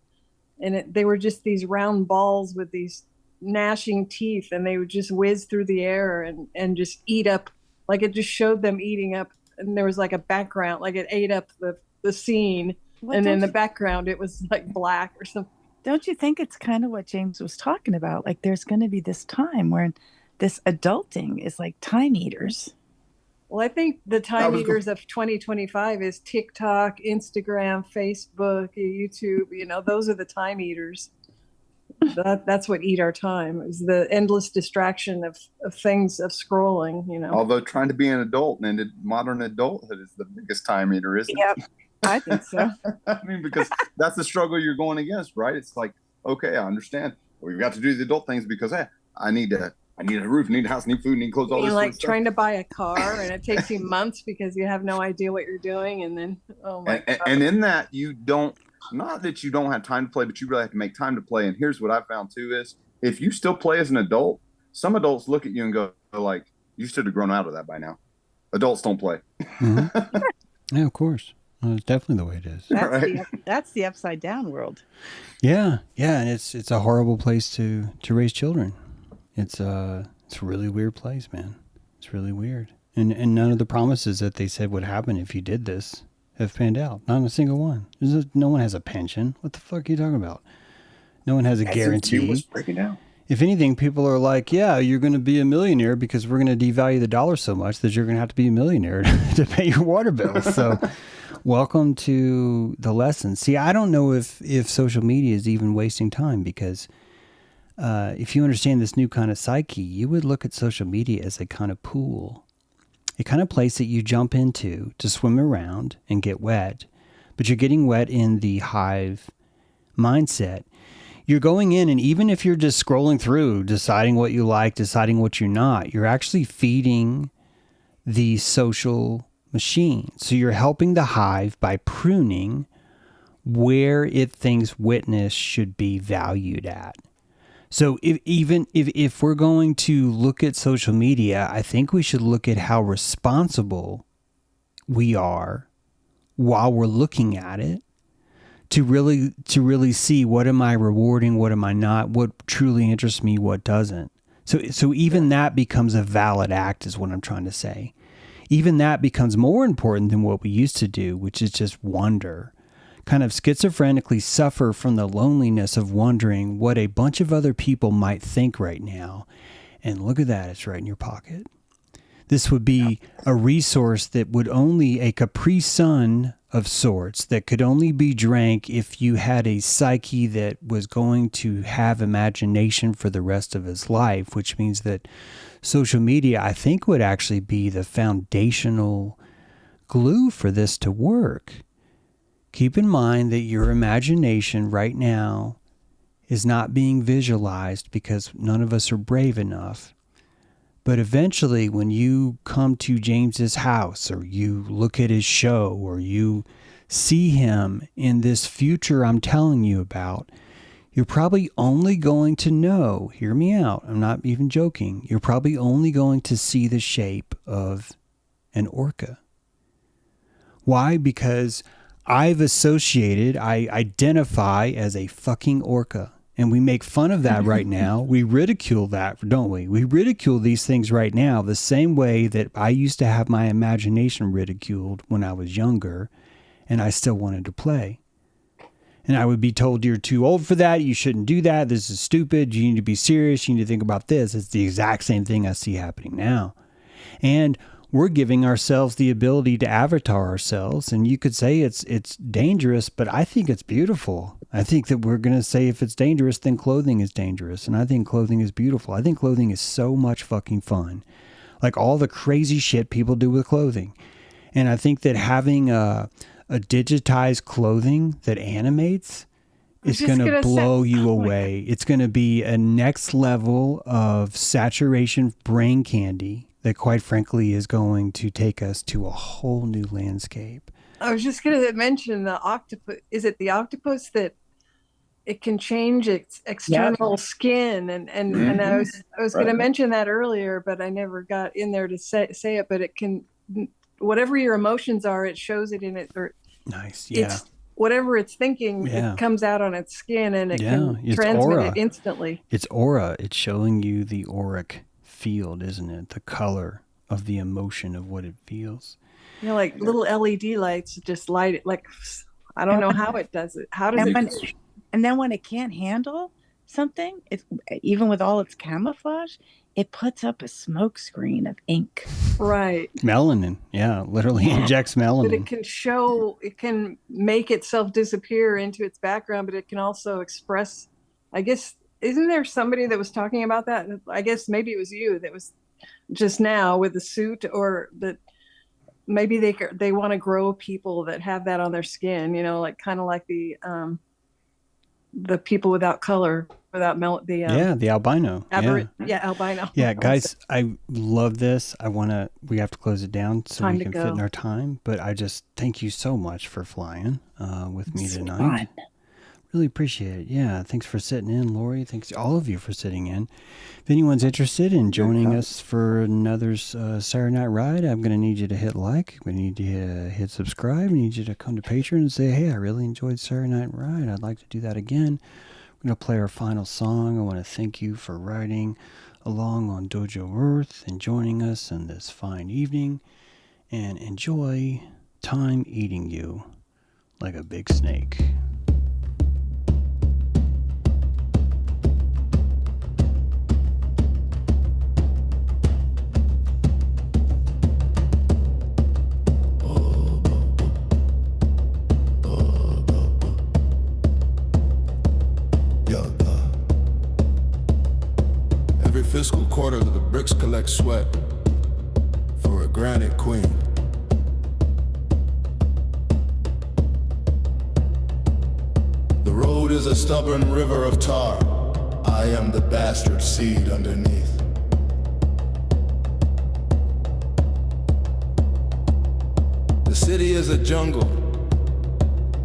and they were just these round balls with these gnashing teeth, and they would just whiz through the air and just eat up. Like, it just showed them eating up, and there was like a background, like it ate up the scene, and in the background it was like black or something. Don't you think it's kind of what James was talking about? Like, there's going to be this time where this adulting is like time eaters. Well, I think the time eaters of 2025 is TikTok, Instagram, Facebook, YouTube. Those are the time eaters. That's what eat our time, is the endless distraction of things, of scrolling. Although trying to be an adult and modern adulthood is the biggest time eater, isn't it? Yep, I think so. I mean, because that's the struggle you're going against, right? It's like, okay, I understand. We've got to do the adult things because I need a roof, need a house, need food, need clothes, all this like sort of trying to buy a car, and it takes you months because you have no idea what you're doing, and then God. And in that, you don't, not that you don't have time to play, but you really have to make time to play. And here's what I found too is, if you still play as an adult, some adults look at you and go like, you should have grown out of that by now. Adults don't play. Mm-hmm. Yeah, of course. Well, it's definitely the way it is. That's the upside down world. Yeah, and it's a horrible place to raise children. It's a really weird place, man. It's really weird. And none of the promises that they said would happen if you did this have panned out. Not a single one. No one has a pension. What the fuck are you talking about? No one has a guarantee. Was breaking down. If anything, people are like, yeah, you're going to be a millionaire because we're going to devalue the dollar so much that you're going to have to be a millionaire to pay your water bill. So welcome to the lesson. See, I don't know if social media is even wasting time, because if you understand this new kind of psyche, you would look at social media as a kind of pool, a kind of place that you jump into to swim around and get wet, but you're getting wet in the hive mindset. You're going in, and even if you're just scrolling through, deciding what you like, deciding what you're not, you're actually feeding the social machine. So you're helping the hive by pruning where it thinks witness should be valued at. So if we're going to look at social media, I think we should look at how responsible we are while we're looking at it to really see what am I rewarding, what am I not, what truly interests me, what doesn't. So even that becomes a valid act is what I'm trying to say. Even that becomes more important than what we used to do, which is just wonder. Kind of schizophrenically suffer from the loneliness of wondering what a bunch of other people might think right now. And look at that, it's right in your pocket. This would be a resource that would only a Capri Sun of sorts that could only be drank if you had a psyche that was going to have imagination for the rest of his life, which means that social media, I think, would actually be the foundational glue for this to work. Keep in mind that your imagination right now is not being visualized because none of us are brave enough. But eventually, when you come to James's house or you look at his show or you see him in this future I'm telling you about, you're probably only going to know, hear me out, I'm not even joking, you're probably only going to see the shape of an orca. Why? Because I identify as a fucking orca. And we make fun of that right now. We ridicule that, don't we? We ridicule these things right now the same way that I used to have my imagination ridiculed when I was younger and I still wanted to play. And I would be told, you're too old for that. You shouldn't do that. This is stupid. You need to be serious. You need to think about this. It's the exact same thing I see happening now. And we're giving ourselves the ability to avatar ourselves. And you could say it's dangerous, but I think it's beautiful. I think that we're going to say if it's dangerous, then clothing is dangerous. And I think clothing is beautiful. I think clothing is so much fucking fun. Like all the crazy shit people do with clothing. And I think that having a digitized clothing that animates is going to blow you away. It's going to be a next level of saturation brain candy that quite frankly is going to take us to a whole new landscape. I was just going to mention the octopus. Is it the octopus that it can change its external skin? And I was going to mention that earlier, but I never got in there to say it. But it can, whatever your emotions are, it shows it in it. Or nice, yeah. It's whatever it's thinking, it comes out on its skin, and it can transmit it instantly. It's aura. It's showing you the auric field, isn't it? The color of the emotion of what it feels. You know, like little LED lights just light it. Like, I don't know how it does it. How does it? And then when it can't handle something, it's even with all its camouflage, it puts up a smoke screen of ink. Right. Melanin. Yeah, literally injects melanin. But it can make itself disappear into its background, but it can also express, I guess, isn't there somebody that was talking about that? I guess maybe it was you that was just now with the suit, or that maybe they want to grow people that have that on their skin, you know, like kind of like the people without color, without the albino. Albino. Yeah, guys, I love this. We have to close it down so we can fit in our time. But I just thank you so much for flying with me tonight. Fun. Really appreciate it. Yeah, thanks for sitting in, Lori. Thanks to all of you for sitting in. If anyone's interested in joining us for another Saturday Night Ride, I'm going to need you to hit like. I'm going to need you to hit subscribe. I need you to come to Patreon and say, hey, I really enjoyed Saturday Night Ride. I'd like to do that again. We're going to play our final song. I want to thank you for riding along on Dojo Earth and joining us in this fine evening. And enjoy time eating you like a big snake. Fiscal quarter, the bricks collect sweat for a granite queen. The road is a stubborn river of tar. I am the bastard seed underneath. The city is a jungle.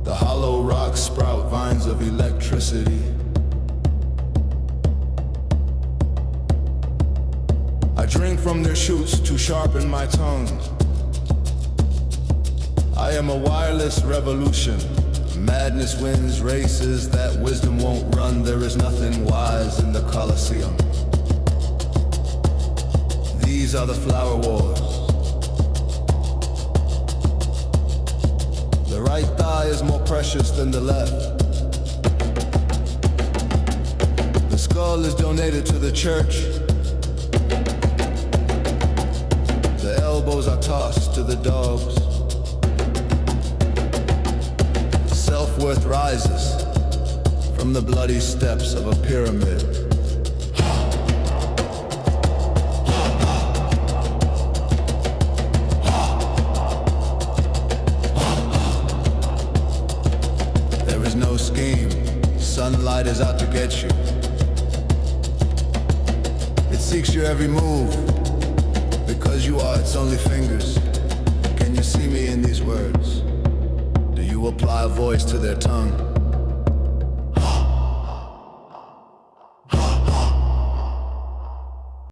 The hollow rocks sprout vines of electricity. drink from their shoots to sharpen my tongue. I am a wireless revolution. Madness wins races that wisdom won't run. There is nothing wise in the Colosseum. These are the flower wars. The right thigh is more precious than the left. The skull is donated to the church. The elbows are tossed to the dogs. Self-worth rises from the bloody steps of a pyramid. There is no scheme. Sunlight is out to get you. It seeks your every move because you are its only fingers. Can you see me in these words? Do you apply a voice to their tongue?